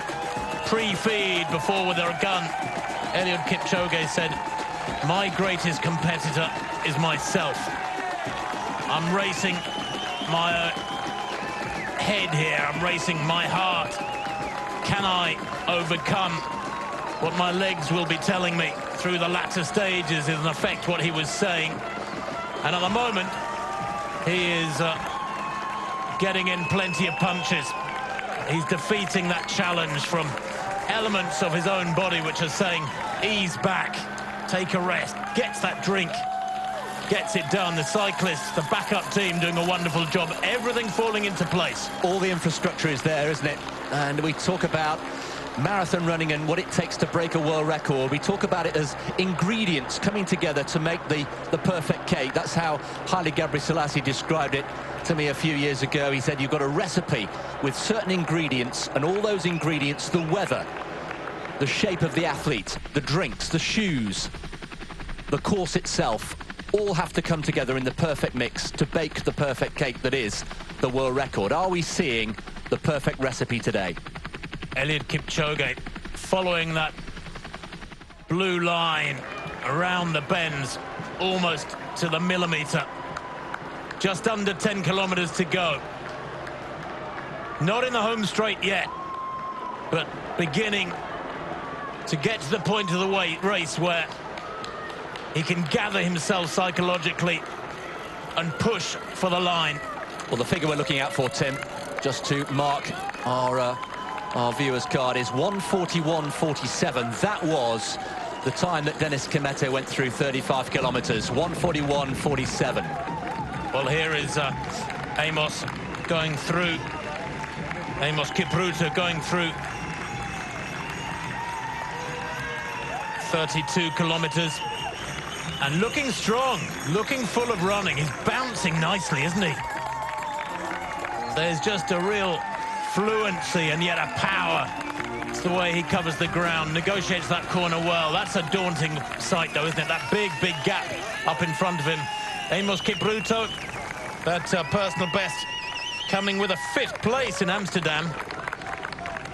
pre-feed before with our gun, Eliud Kipchoge said, "My greatest competitor is myself. I'm racing my head here, I'm racing my heart. Can I overcome what my legs will be telling me through the latter stages?" is in effect what he was saying. And at the moment, he is getting in plenty of punches. He's defeating that challenge from elements of his own body which are saying, ease back, take a rest, gets that drink, gets it done. The cyclists, the backup team doing a wonderful job, everything falling into place. All the infrastructure is there, isn't it? And we talk about marathon running and what it takes to break a world record. We talk about it as ingredients coming together to make the perfect cake. That's how Haile Gebrselassie described it to me a few years ago. He said, you've got a recipe with certain ingredients, and all those ingredients, the weather, the shape of the athlete, the drinks, the shoes, the course itself, all have to come together in the perfect mix to bake the perfect cake that is the world record. Are we seeing the perfect recipe today? Eliud Kipchoge following that blue line around the bends almost to the millimeter. Just under 10 kilometers to go. Not in the home straight yet, but beginning to get to the point of the race where he can gather himself psychologically and push for the line. Well, the figure we're looking out for, Tim, just to mark our viewers' card, is 1:41.47. That was the time that Dennis Kimetto went through 35 kilometers, 1:41.47. Well, here is Amos going through, Amos Kipruto going through 32 kilometers and looking strong, looking full of running. He's bouncing nicely, isn't he? There's just a real fluency and yet a power. It's the way he covers the ground, negotiates that corner well. That's a daunting sight, though, isn't it? That big gap up in front of him. Amos Kipruto, that personal best, coming with a 5th place in Amsterdam.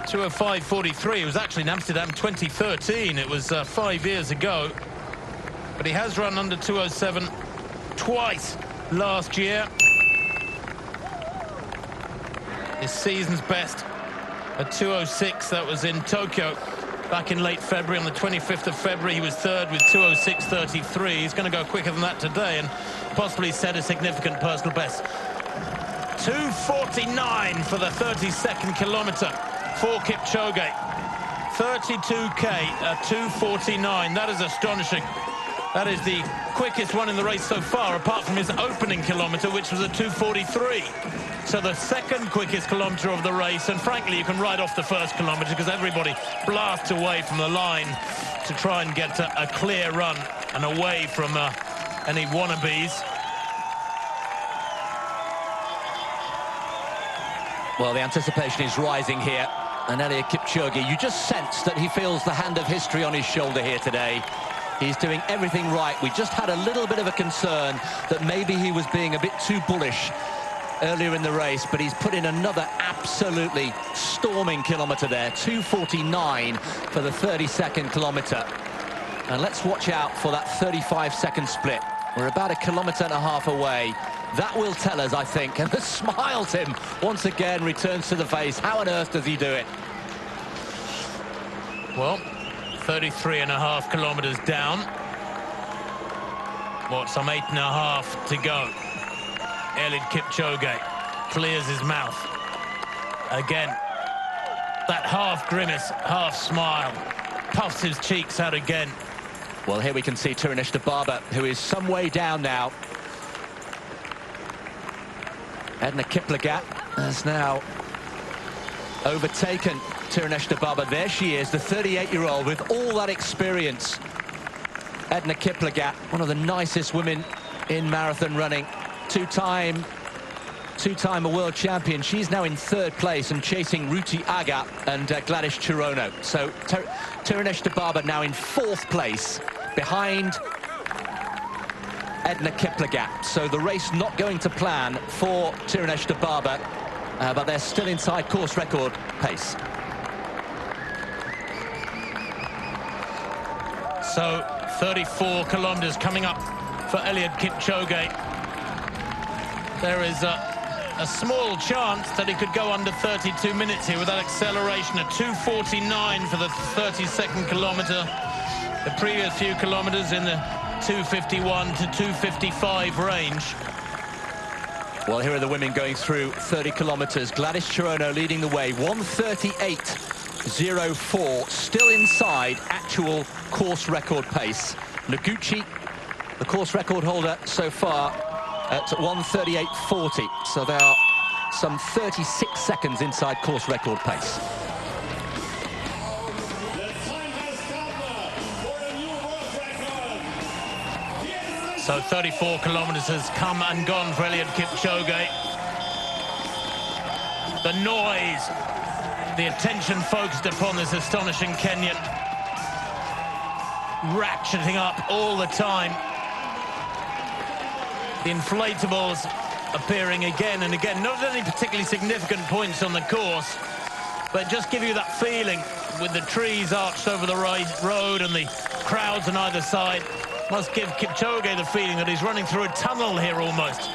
2:05.43. It was actually in Amsterdam 2013. It was 5 years ago. But he has run under 2:07 twice last year. His season's best At 2:06, that was in Tokyo back in late February. On the 25th of February, he was third with 2:06.33. He's going to go quicker than that today and possibly set a significant personal best. 2:49 for the 32nd kilometre for Kipchoge. 32K at 2:49. That is astonishing. That is the quickest one in the race so far, apart from his opening kilometre, which was at 2:43. So the second quickest kilometre of the race, and frankly, you can write off the first kilometre because everybody blasts away from the line to try and get a clear run and away from any wannabes. Well, the anticipation is rising here, and Eliud Kipchoge, you just sense that he feels the hand of history on his shoulder here today. He's doing everything right. We just had a little bit of a concern that maybe he was being a bit too bullish earlier in the race, but he's put in another absolutely storming kilometre there. 2:49 for the 32nd kilometre. And let's watch out for that 35-second split. We're about 1.5 kilometres away. That will tell us, I think. And the smile, Tim, once again returns to the face. How on earth does he do it? Well, 33.5 kilometres down. What, some 8.5 to go. Eliud Kipchoge clears his mouth. Again, that half grimace, half smile, puffs his cheeks out again. Well, here we can see Tirunesh Dibaba, who is some way down now. Edna Kiplagat has now overtaken Tirunesh Dibaba. There she is, the 38-year-old with all that experience. Edna Kiplagat, one of the nicest women in marathon running. Two-time a world champion. She's now in third place and chasing Ruti Aga and Gladys Chirono. So Tirunesh Dibaba now in fourth place behind Edna Kiplagat. So the race not going to plan for Tirunesh Dibaba, but they're still inside course record pace. So 34 kilometres coming up for Eliud Kipchoge. There is a small chance that he could go under 32 minutes here with that acceleration at 2:49 for the 32nd kilometre. The previous few kilometres in the 2:51 to 2:55 range. Well, here are the women going through 30 kilometres. Gladys Chirono leading the way, 1:38.04, still inside actual course record pace. Noguchi, the course record holder so far, at 1:38.40, so they are some 36 seconds inside course record pace. So 34 kilometres has come and gone for Eliud Kipchoge. The noise, the attention focused upon this astonishing Kenyan, ratcheting up all the time. The inflatables appearing again and again. Not at any particularly significant points on the course, but just give you that feeling with the trees arched over the road and the crowds on either side. Must give Kipchoge the feeling that he's running through a tunnel here almost.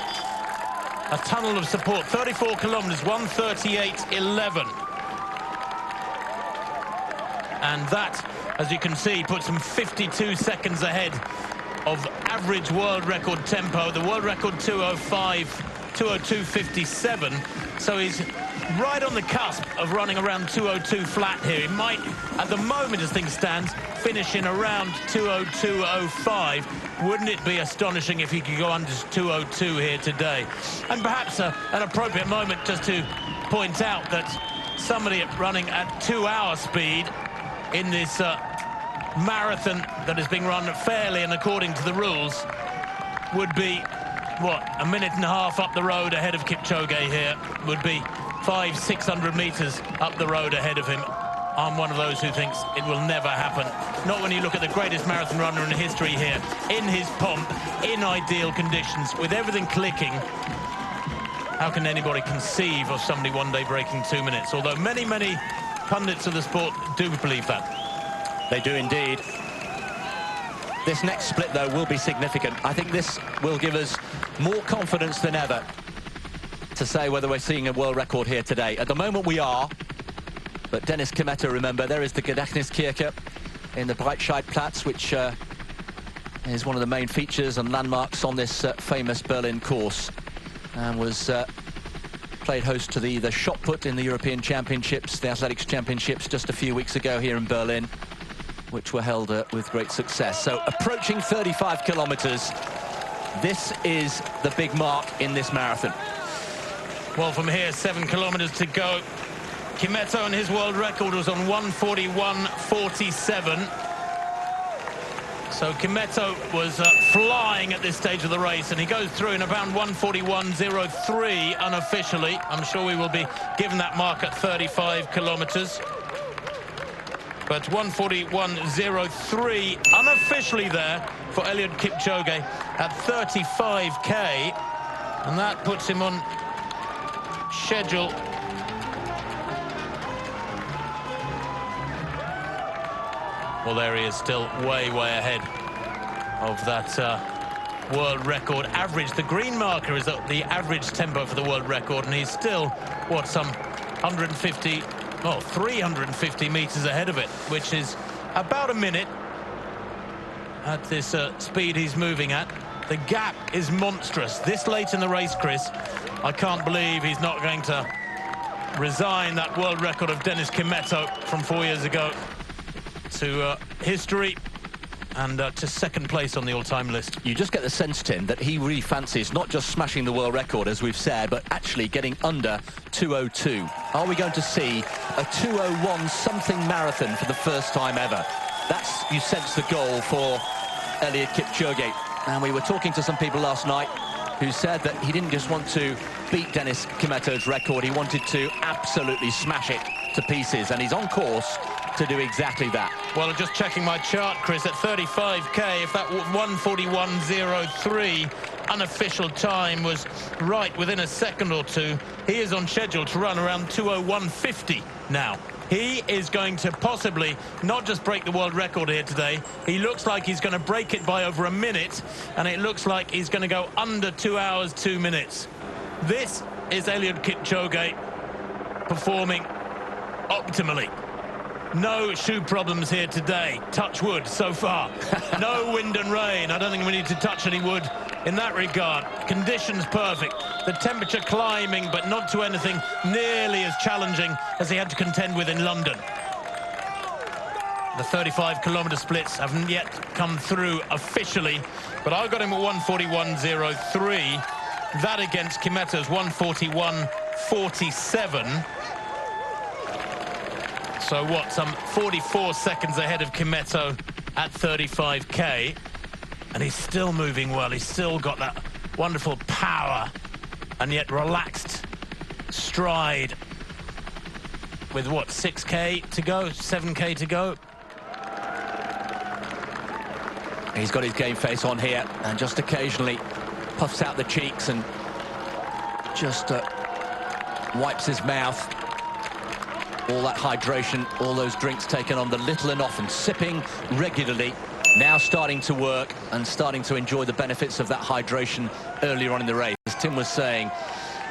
A tunnel of support. 34 kilometres, 1:38.11. And that, as you can see, puts him 52 seconds ahead of average world record tempo. The world record 2:02.57. So he's right on the cusp of running around 2:02 flat here. He might, at the moment as things stand, finish in around 2:02.05. Wouldn't it be astonishing if he could go under 2:02 here today? And perhaps an appropriate moment just to point out that somebody running at 2-hour speed in this marathon that is being run fairly and according to the rules would be, what, 1.5 minutes up the road ahead of Kipchoge here. Would be 500-600 metres up the road ahead of him. I'm one of those who thinks it will never happen. Not when you look at the greatest marathon runner in history here, in his pomp, in ideal conditions, with everything clicking. How can anybody conceive of somebody one day breaking 2 minutes? Although many, many pundits of the sport do believe that. They do indeed. This next split, though, will be significant. I think this will give us more confidence than ever to say whether we're seeing a world record here today. At the moment we are, But Dennis Kimetto, remember, there is the Gedächtniskirche in the Breitscheidplatz, which is one of the main features and landmarks on this famous Berlin course, and was played host to the shot put in the European Championships, the Athletics Championships, just a few weeks ago here in Berlin, which were held with great success. So approaching 35 kilometers, this is the big mark in this marathon. Well, from here, 7 kilometers to go. Kimetto and his world record was on 1:41.47. So Kimetto was flying at this stage of the race, and he goes through in about 1:41.03 unofficially. I'm sure we will be given that mark at 35 kilometers. But 1:41.03 unofficially there for Eliud Kipchoge at 35k, and that puts him on schedule well, there he is, still way ahead of that world record average. The green marker is at the average tempo for the world record, and he's still, what, some 150, well, 350 meters ahead of it, which is about a minute at this speed he's moving at. The gap is monstrous. This late in the race, Chris, I can't believe he's not going to resign that world record of Dennis Kimetto from 4 years ago to history and to second place on the all-time list. You just get the sense, Tim, that he really fancies not just smashing the world record, as we've said, but actually getting under 2:02. Are we going to see a 2:01 something marathon for the first time ever? That's, you sense, the goal for Eliud Kipchoge. And we were talking to some people last night who said that he didn't just want to beat Dennis Kimetto's record, he wanted to absolutely smash it to pieces, and he's on course to do exactly that. Well, just checking my chart, Chris, at 35k, if that 1:41.03 unofficial time was right within a second or two, he is on schedule to run around 2:01.50 now. He is going to possibly not just break the world record here today, he looks like he's going to break it by over a minute, and it looks like he's going to go under 2 hours, 2 minutes. This is Eliud Kipchoge performing optimally. No shoe problems here today. Touch wood so far. No wind and rain. I don't think we need to touch any wood in that regard. Conditions perfect. The temperature climbing, but not to anything nearly as challenging as he had to contend with in London. The 35-kilometer splits haven't yet come through officially, but I got him at 1:41.03. That against Kimetto's 1:41.47. So what, some 44 seconds ahead of Kimetto at 35k. And he's still moving well. He's still got that wonderful power and yet relaxed stride with, what, 6k to go, 7k to go. He's got his game face on here and just occasionally puffs out the cheeks and just wipes his mouth. All that hydration, all those drinks taken on the little and often, sipping regularly, now starting to work and starting to enjoy the benefits of that hydration earlier on in the race. As Tim was saying,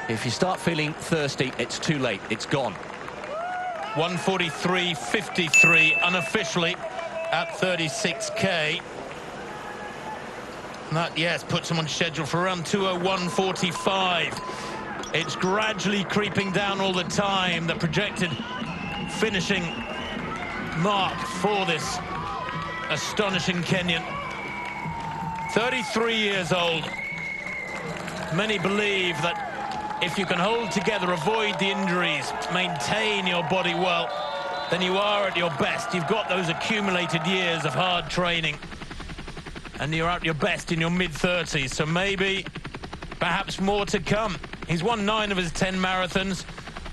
if you start feeling thirsty, it's too late, it's gone. 1:43.53 unofficially at 36k. And that, yes, puts him on schedule for around 2:01.45. It's gradually creeping down all the time, the projected finishing mark for this astonishing Kenyan. 33 years old. Many believe that if you can hold together, avoid the injuries, maintain your body well, then you are at your best. You've got those accumulated years of hard training, and you're at your best in your mid-30s, so maybe, perhaps more to come. He's won 9 of his 10 marathons.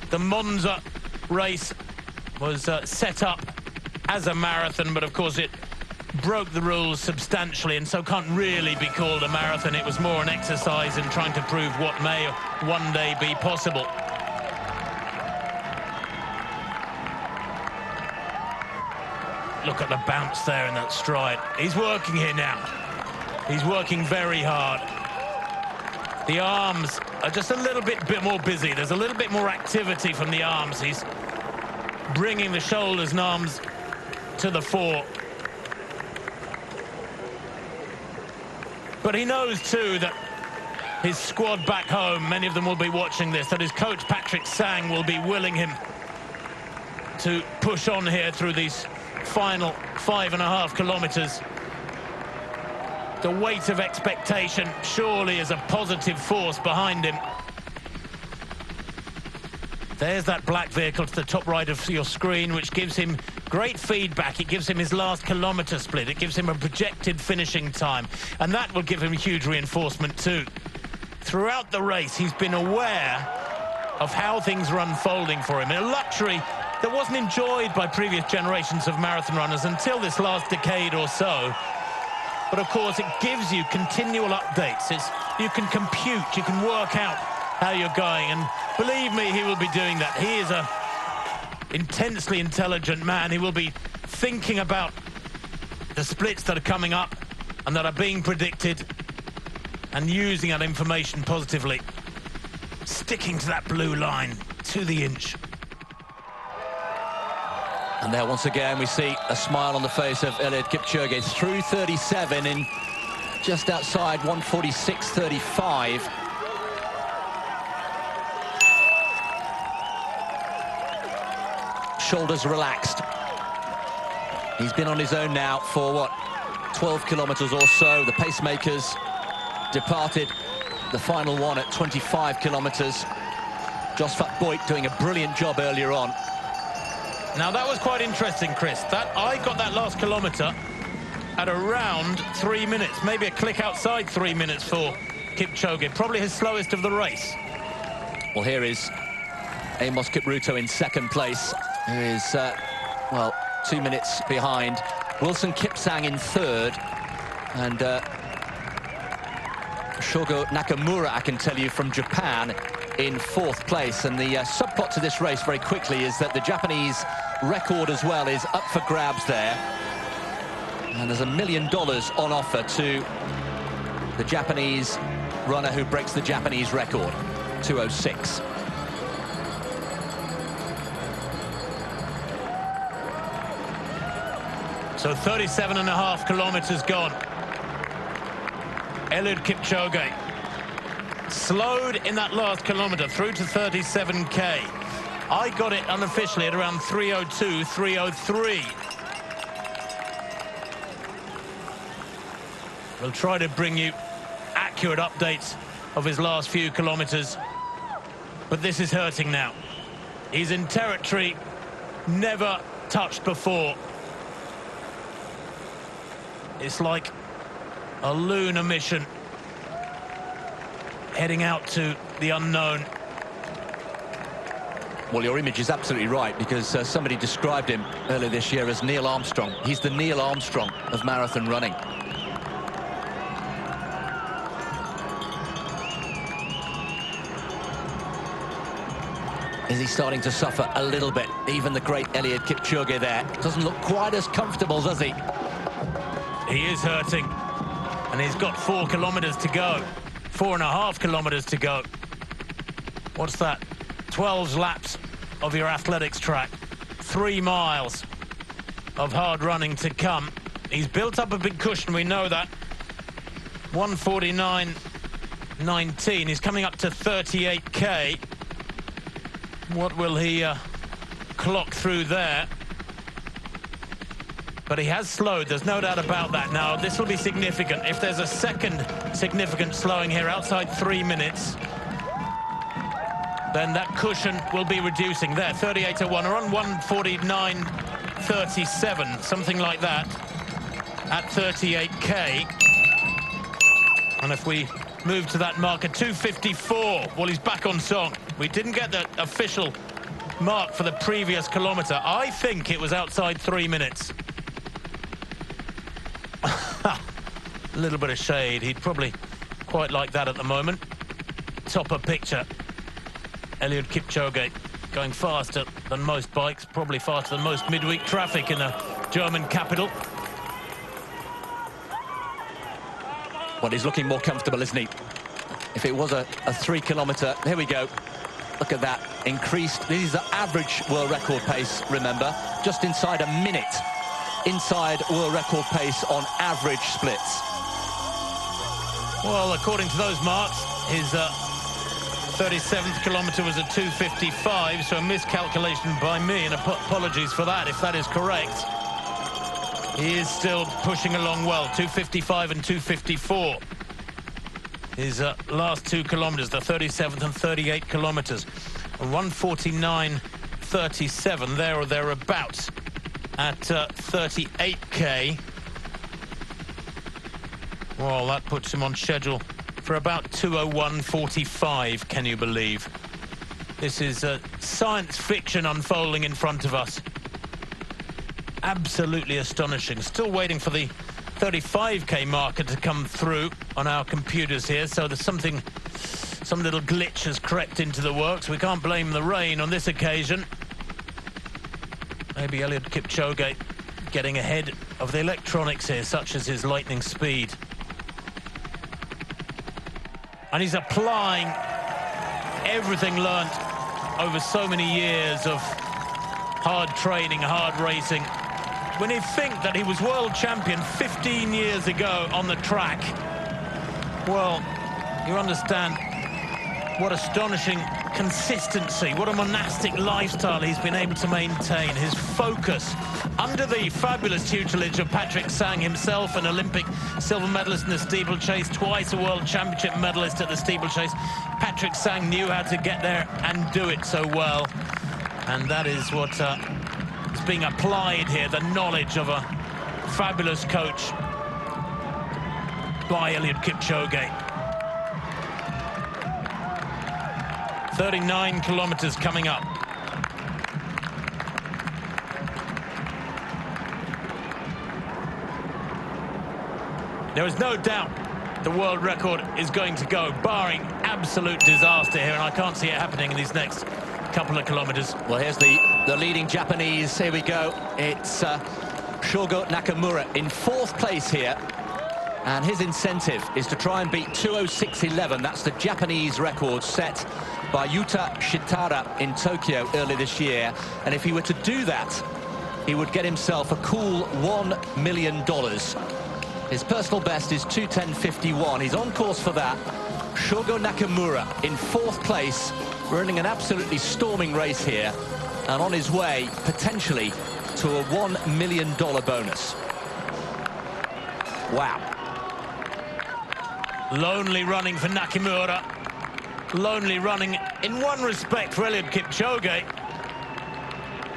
The Monza race was set up as a marathon, but of course it broke the rules substantially and so can't really be called a marathon. It was more an exercise in trying to prove what may one day be possible. Look at the bounce there in that stride. He's working here now. He's working very hard. The arms are just a little bit more busy. There's a little bit more activity from the arms. He's bringing the shoulders and arms to the fore. But he knows too that his squad back home, many of them will be watching this, that his coach Patrick Sang will be willing him to push on here through these final 5.5 kilometers. The weight of expectation surely is a positive force behind him. There's that black vehicle to the top right of your screen, which gives him great feedback. It gives him his last kilometre split. It gives him a projected finishing time. And that will give him huge reinforcement too. Throughout the race, he's been aware of how things are unfolding for him. A luxury that wasn't enjoyed by previous generations of marathon runners until this last decade or so. But of course, it gives you continual updates. You can compute, you can work out how you're going, and believe me, he will be doing that. He is a intensely intelligent man. He will be thinking about the splits that are coming up and that are being predicted and using that information positively, sticking to that blue line to the inch. And there once again we see a smile on the face of Eliud Kipchoge through 37 in just outside 1:46.35. Shoulders relaxed. He's been on his own now for, what, 12 kilometres or so. The pacemakers departed the final one at 25 kilometres. Josvat Boyd doing a brilliant job earlier on. Now, that was quite interesting, Chris. I got that last kilometre at around 3 minutes, maybe a click outside 3 minutes for Kipchoge, probably his slowest of the race. Well, here is Amos Kipruto in second place, who is, well, 2 minutes behind. Wilson Kipsang in third, and Shogo Nakamura, I can tell you, from Japan in fourth place. And the subplot to this race very quickly is that the Japanese record as well is up for grabs there. And there's $1 million on offer to the Japanese runner who breaks the Japanese record, 2:06. So 37.5 kilometres gone. Eliud Kipchoge slowed in that last kilometre through to 37k. I got it unofficially at around 3:02, 3:03. We'll try to bring you accurate updates of his last few kilometres, but this is hurting now. He's in territory never touched before. It's like a lunar mission heading out to the unknown. Well, your image is absolutely right, because somebody described him earlier this year as Neil Armstrong. He's the Neil Armstrong of marathon running. Is he starting to suffer a little bit? Even the great Eliud Kipchoge there doesn't look quite as comfortable, does he? He is hurting, and he's got 4 kilometres to go. 4.5 kilometres to go. What's that? 12 laps of your athletics track. 3 miles of hard running to come. He's built up a big cushion, we know that. 1:49.19. He's coming up to 38k. What will he clock through there? But he has slowed, there's no doubt about that. Now, this will be significant. If there's a second significant slowing here outside 3 minutes, then that cushion will be reducing. There, 38.01, or on 1:49.37, something like that, at 38k. And if we move to that marker, 2:54, well, he's back on song. We didn't get the official mark for the previous kilometre. I think it was outside 3 minutes. A little bit of shade. He'd probably quite like that at the moment. Topper picture. Eliud Kipchoge going faster than most bikes, probably faster than most midweek traffic in the German capital. Well, he's looking more comfortable, isn't he? If it was a 3 kilometre, here we go. Look at that, increased. This is the average world record pace, remember, just inside a minute inside world record pace on average splits. Well, according to those marks, his 37th kilometre was at 2:55, so a miscalculation by me, and apologies for that if that is correct. He is still pushing along well, 2:55 and 2:54. His last 2 kilometres, the 37th and 38 kilometres, 1:49.37 there or thereabouts at 38k. Well, that puts him on schedule for about 2:01.45, can you believe? This is science fiction unfolding in front of us. Absolutely astonishing. Still waiting for the 35k marker to come through on our computers here, so there's some little glitch has crept into the works. We can't blame the rain on this occasion. Maybe Eliud Kipchoge getting ahead of the electronics here, such as his lightning speed. And he's applying everything learnt over so many years of hard training, hard racing. When you think that he was world champion 15 years ago on the track, well, you understand what astonishing consistency, what a monastic lifestyle he's been able to maintain. His focus under the fabulous tutelage of Patrick Sang himself, an Olympic silver medalist in the steeplechase, twice a world championship medalist at the steeplechase. Patrick Sang knew how to get there and do it so well. And that is what is being applied here, the knowledge of a fabulous coach by Eliud Kipchoge. 39 kilometres coming up. There is no doubt the world record is going to go, barring absolute disaster here, and I can't see it happening in these next couple of kilometres. Well, here's the leading Japanese. Here we go. It's Shogo Nakamura in 4th place here. And his incentive is to try and beat 2:06.11. That's the Japanese record set by Yuta Shitara in Tokyo early this year. And if he were to do that, he would get himself a cool $1 million. His personal best is 2:10.51. He's on course for that. Shogo Nakamura in 4th place, running an absolutely storming race here, and on his way, potentially, to a $1 million bonus. Wow. Lonely running for Nakamura. Lonely running in one respect for Eliud Kipchoge.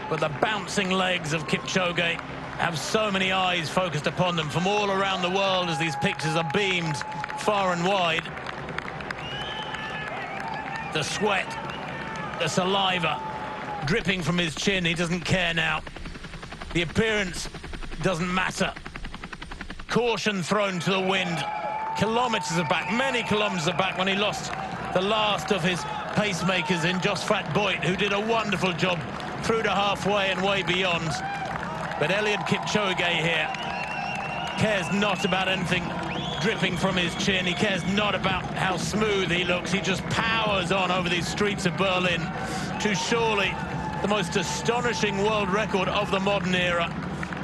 But the bouncing legs of Kipchoge have so many eyes focused upon them from all around the world as these pictures are beamed far and wide. The sweat, the saliva dripping from his chin. He doesn't care now. The appearance doesn't matter. Caution thrown to the wind. Kilometres are back, many kilometres are back, when he lost the last of his pacemakers in Josfat Boit, who did a wonderful job through to halfway and way beyond. But Eliud Kipchoge here cares not about anything dripping from his chin. He cares not about how smooth he looks. He just powers on over these streets of Berlin to surely the most astonishing world record of the modern era.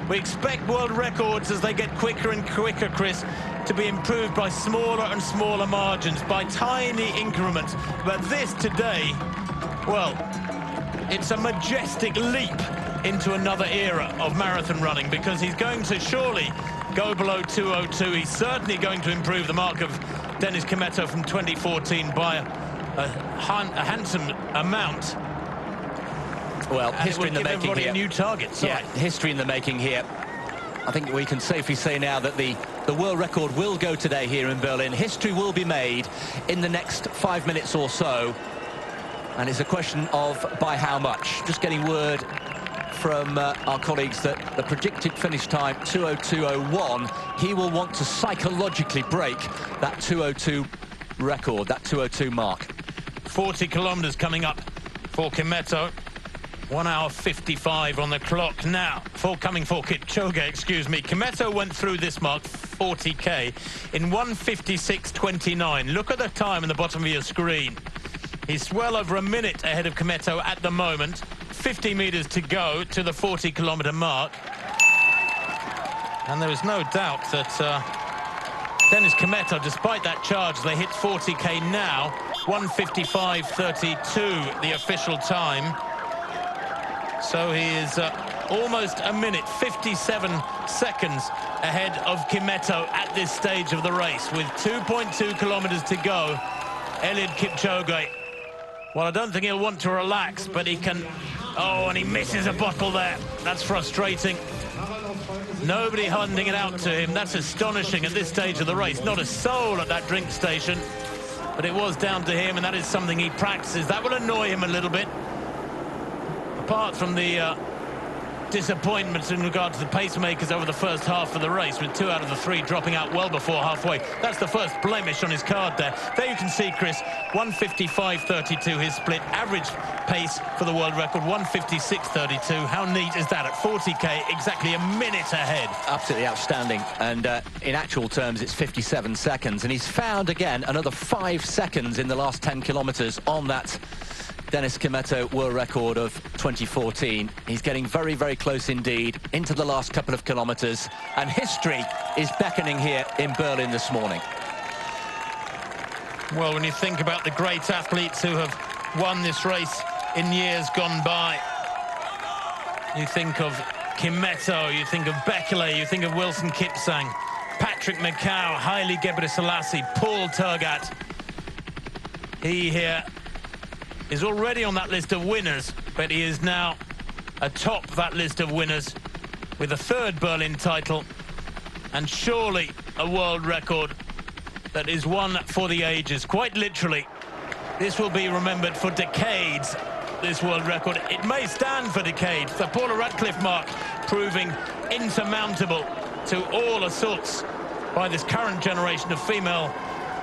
We expect world records, as they get quicker and quicker, Chris, to be improved by smaller and smaller margins, by tiny increments. But this today, well, it's a majestic leap into another era of marathon running, because he's going to surely go below 2:02. He's certainly going to improve the mark of Dennis Kimetto from 2014 by a handsome amount. Well, history in the making here. A new target. Yeah, history in the making here. I think we can safely say now that the world record will go today here in Berlin. History will be made in the next 5 minutes or so. And it's a question of by how much. Just getting word from our colleagues that the predicted finish time, 2:02.01, he will want to psychologically break that 2:02 record, that 2:02 mark. 40 kilometres coming up for Kimetto. 1 hour 55 on the clock now. Coming for Kipchoge, excuse me. Kimetto went through this mark, 40k, in 1:56.29. Look at the time in the bottom of your screen. He's well over a minute ahead of Kimetto at the moment. 50 metres to go to the 40-kilometre mark. And there is no doubt that Dennis Kimetto, despite that charge, they hit 40k now. 1:55.32, the official time. So he is almost a minute, 57 seconds ahead of Kimetto at this stage of the race. With 2.2 kilometres to go, Eliud Kipchoge, well, I don't think he'll want to relax, but he can... Oh, and he misses a bottle there. That's frustrating. Nobody handing it out to him. That's astonishing at this stage of the race. Not a soul at that drink station, but it was down to him, and that is something he practices. That will annoy him a little bit. Apart from the disappointments in regard to the pacemakers over the first half of the race, with 2 out of the 3 dropping out well before halfway. That's the first blemish on his card there. There you can see, Chris, 1:55.32 his split. Average pace for the world record, 1:56.32. How neat is that? At 40k, exactly a minute ahead. Absolutely outstanding. And in actual terms, it's 57 seconds. And he's found, again, another 5 seconds in the last 10 kilometres on that Dennis Kimetto world record of 2014. He's getting very, very close indeed into the last couple of kilometres, and history is beckoning here in Berlin this morning. Well, when you think about the great athletes who have won this race in years gone by, you think of Kimetto, you think of Bekele, you think of Wilson Kipsang, Patrick Macau, Haile Gebrselassie, Paul Tergat. He here is already on that list of winners, but he is now atop that list of winners with a 3rd Berlin title, and surely a world record that is one for the ages. Quite literally, this will be remembered for decades, this world record. It may stand for decades. The Paula Radcliffe mark proving insurmountable to all assaults by this current generation of female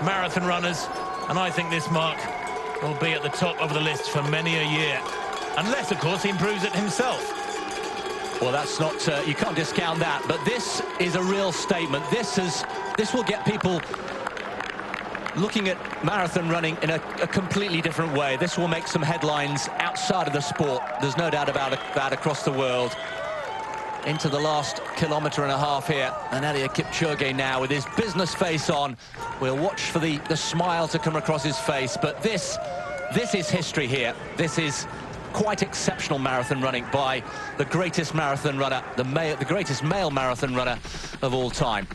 marathon runners, and I think this mark will be at the top of the list for many a year, unless, of course, he improves it himself. Well, that's not... you can't discount that, but this is a real statement. This will get people looking at marathon running in a completely different way. This will make some headlines outside of the sport. There's no doubt about that across the world. Into the last kilometre and a half here, and Eliud Kipchoge now with his business face on. We'll watch for the smile to come across his face, but this is history here. This is quite exceptional marathon running by the greatest marathon runner, the greatest male marathon runner of all time.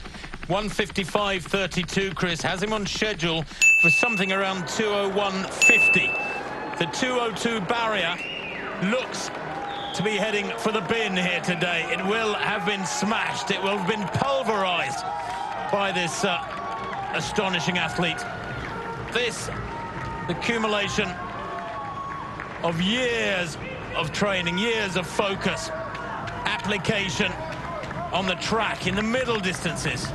1:55.32, Chris, has him on schedule for something around 2:01.50. The 2:02 barrier looks to be heading for the bin here today. It will have been smashed. It will have been pulverized by this astonishing athlete. This accumulation of years of training, years of focus, application on the track, in the middle distances,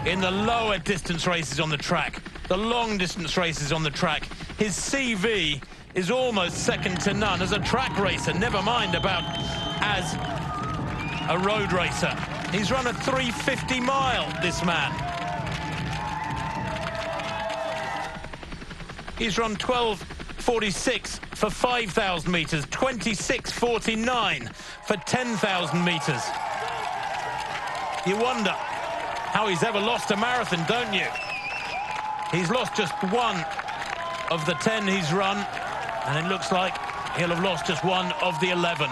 in the lower distance races on the track, the long distance races on the track. His CV is almost second to none as a track racer, never mind about as a road racer. He's run a 350 mile, this man. He's run 12:46 for 5,000 metres, 26:49 for 10,000 metres. You wonder how he's ever lost a marathon, don't you? He's lost just one of the 10 he's run, and it looks like he'll have lost just one of the 11.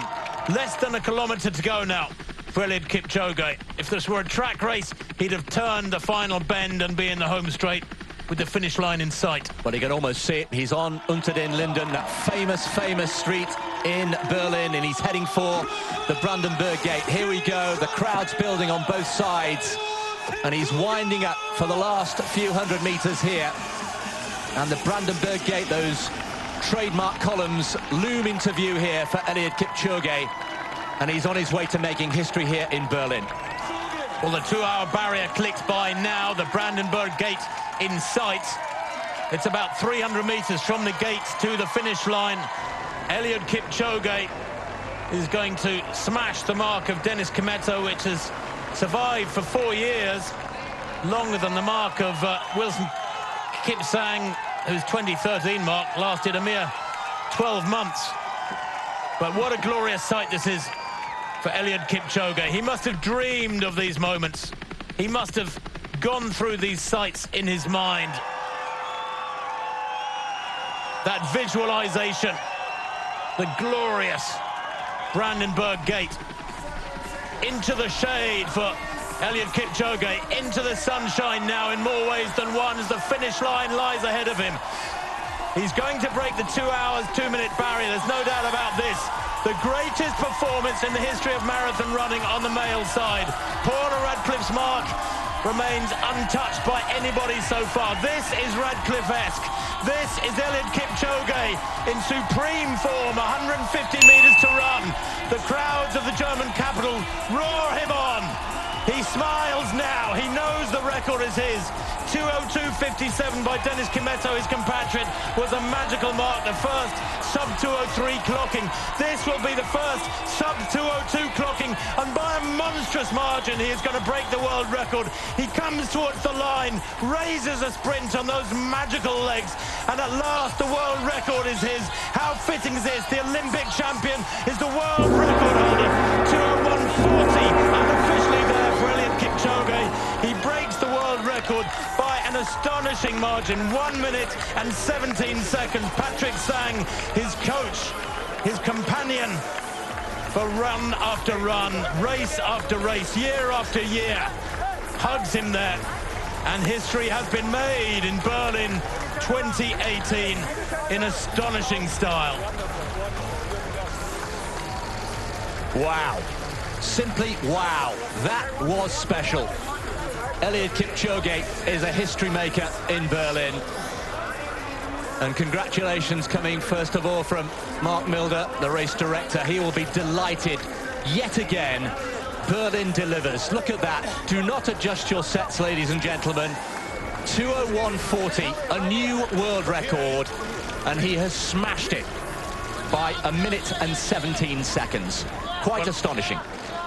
Less than a kilometre to go now for Eliud Kipchoge. If this were a track race, he'd have turned the final bend and be in the home straight with the finish line in sight. Well, you can almost see it. He's on Unter den Linden, that famous street in Berlin, and he's heading for the Brandenburg Gate. Here we go. The crowd's building on both sides, and he's winding up for the last few hundred metres here. And the Brandenburg Gate, those trademark columns loom into view here for Eliud Kipchoge, and he's on his way to making history here in Berlin. Well, the 2-hour barrier clicks by now, the Brandenburg Gate in sight. It's about 300 metres from the gates to the finish line. Eliud Kipchoge is going to smash the mark of Dennis Kimetto, which has survived for 4 years, longer than the mark of Wilson Kipsang, whose 2013 mark lasted a mere 12 months. But what a glorious sight this is for Eliud Kipchoge. He must have dreamed of these moments. He must have gone through these sights in his mind. That visualization, the glorious Brandenburg Gate. Into the shade for Eliud Kipchoge, into the sunshine now in more ways than one as the finish line lies ahead of him. He's going to break the 2 hours, 2-minute barrier, there's no doubt about this. The greatest performance in the history of marathon running on the male side. Paula Radcliffe's mark remains untouched by anybody so far. This is Radcliffe-esque. This is Eliud Kipchoge in supreme form, 150 metres to run. The crowds of the German capital roar him on. He smiles now. He knows the record is his. 2:02.57 by Dennis Kimetto, his compatriot, was a magical mark. The first sub-2:03 clocking. This will be the first sub-2:02 clocking, and by a monstrous margin, he is going to break the world record. He comes towards the line, raises a sprint on those magical legs, and at last the world record is his. How fitting is this? The Olympic champion is the world record holder. 2:01.40, unofficially there for Eliud Kipchoge. He breaks the world record by an astonishing margin, 1 minute and 17 seconds. Patrick Sang, his coach, his companion for run after run, race after race, year after year, hugs him there. And history has been made in Berlin 2018 in astonishing style. Wow. Simply wow. That was special. Eliud Kipchoge is a history maker in Berlin. And congratulations coming first of all from Mark Milder, the race director. He will be delighted yet again. Berlin delivers. Look at that. Do not adjust your sets, ladies and gentlemen. 2:01.40, a new world record, and he has smashed it by 1 minute and 17 seconds. Quite astonishing.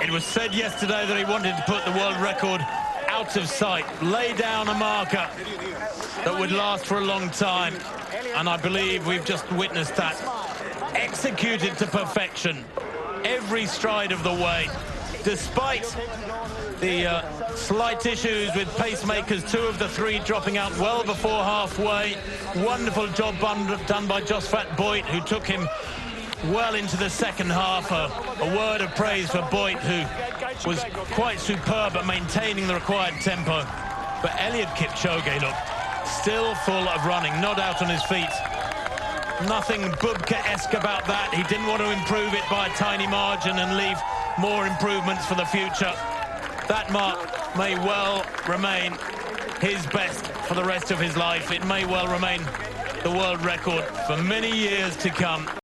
It was said yesterday that he wanted to put the world record out of sight, lay down a marker that would last for a long time, and I believe we've just witnessed that. Executed to perfection, every stride of the way, despite the slight issues with pacemakers, 2 of the 3 dropping out well before halfway. Wonderful job done by Josvat Boyd, who took him well into the second half. A word of praise for Boyd, who was quite superb at maintaining the required tempo. But Eliud Kipchoge, look, still full of running, not out on his feet. Nothing Bubka-esque about that. He didn't want to improve it by a tiny margin and leave more improvements for the future. That mark may well remain his best for the rest of his life. It may well remain the world record for many years to come.